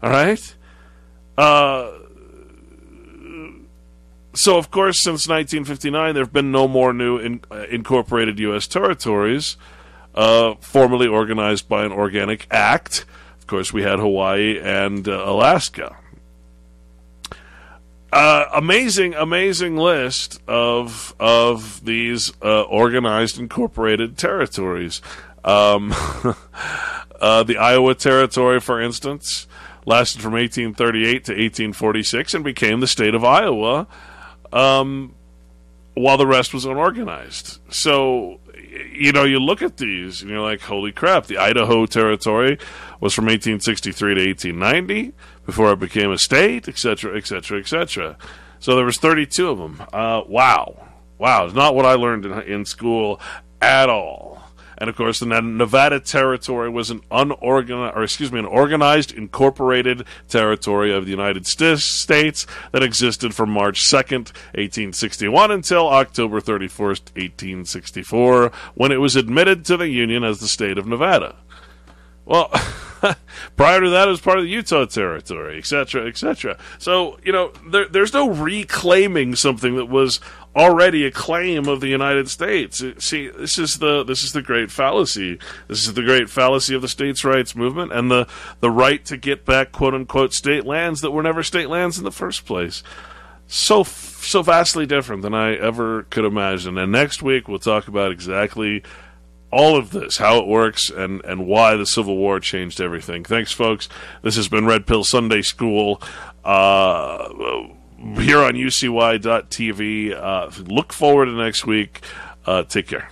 All right? So, of course, since 1959, there have been no more new incorporated U.S. territories formally organized by an organic act. Of course, we had Hawaii and Alaska. Amazing list of these organized incorporated territories. The Iowa Territory, for instance, lasted from 1838 to 1846 and became the state of Iowa, while the rest was unorganized. So, you look at these and you're like, holy crap, the Idaho Territory was from 1863 to 1890 before it became a state, etc., etc., etc. So there was 32 of them. Wow. It's not what I learned in school at all. And of course, the Nevada Territory was an organized, incorporated territory of the United States that existed from March 2nd, 1861 until October 31st, 1864, when it was admitted to the Union as the state of Nevada. Well, prior to that, it was part of the Utah Territory, etc., etc. So, there's no reclaiming something that was already a claim of the United States. See, this is the great fallacy. This is the great fallacy of the states' rights movement and the right to get back quote unquote state lands that were never state lands in the first place. So vastly different than I ever could imagine. And next week we'll talk about exactly all of this, how it works, and why the Civil War changed everything. Thanks, folks. This has been Red Pill Sunday School here on UCY.tv. Look forward to next week. Take care.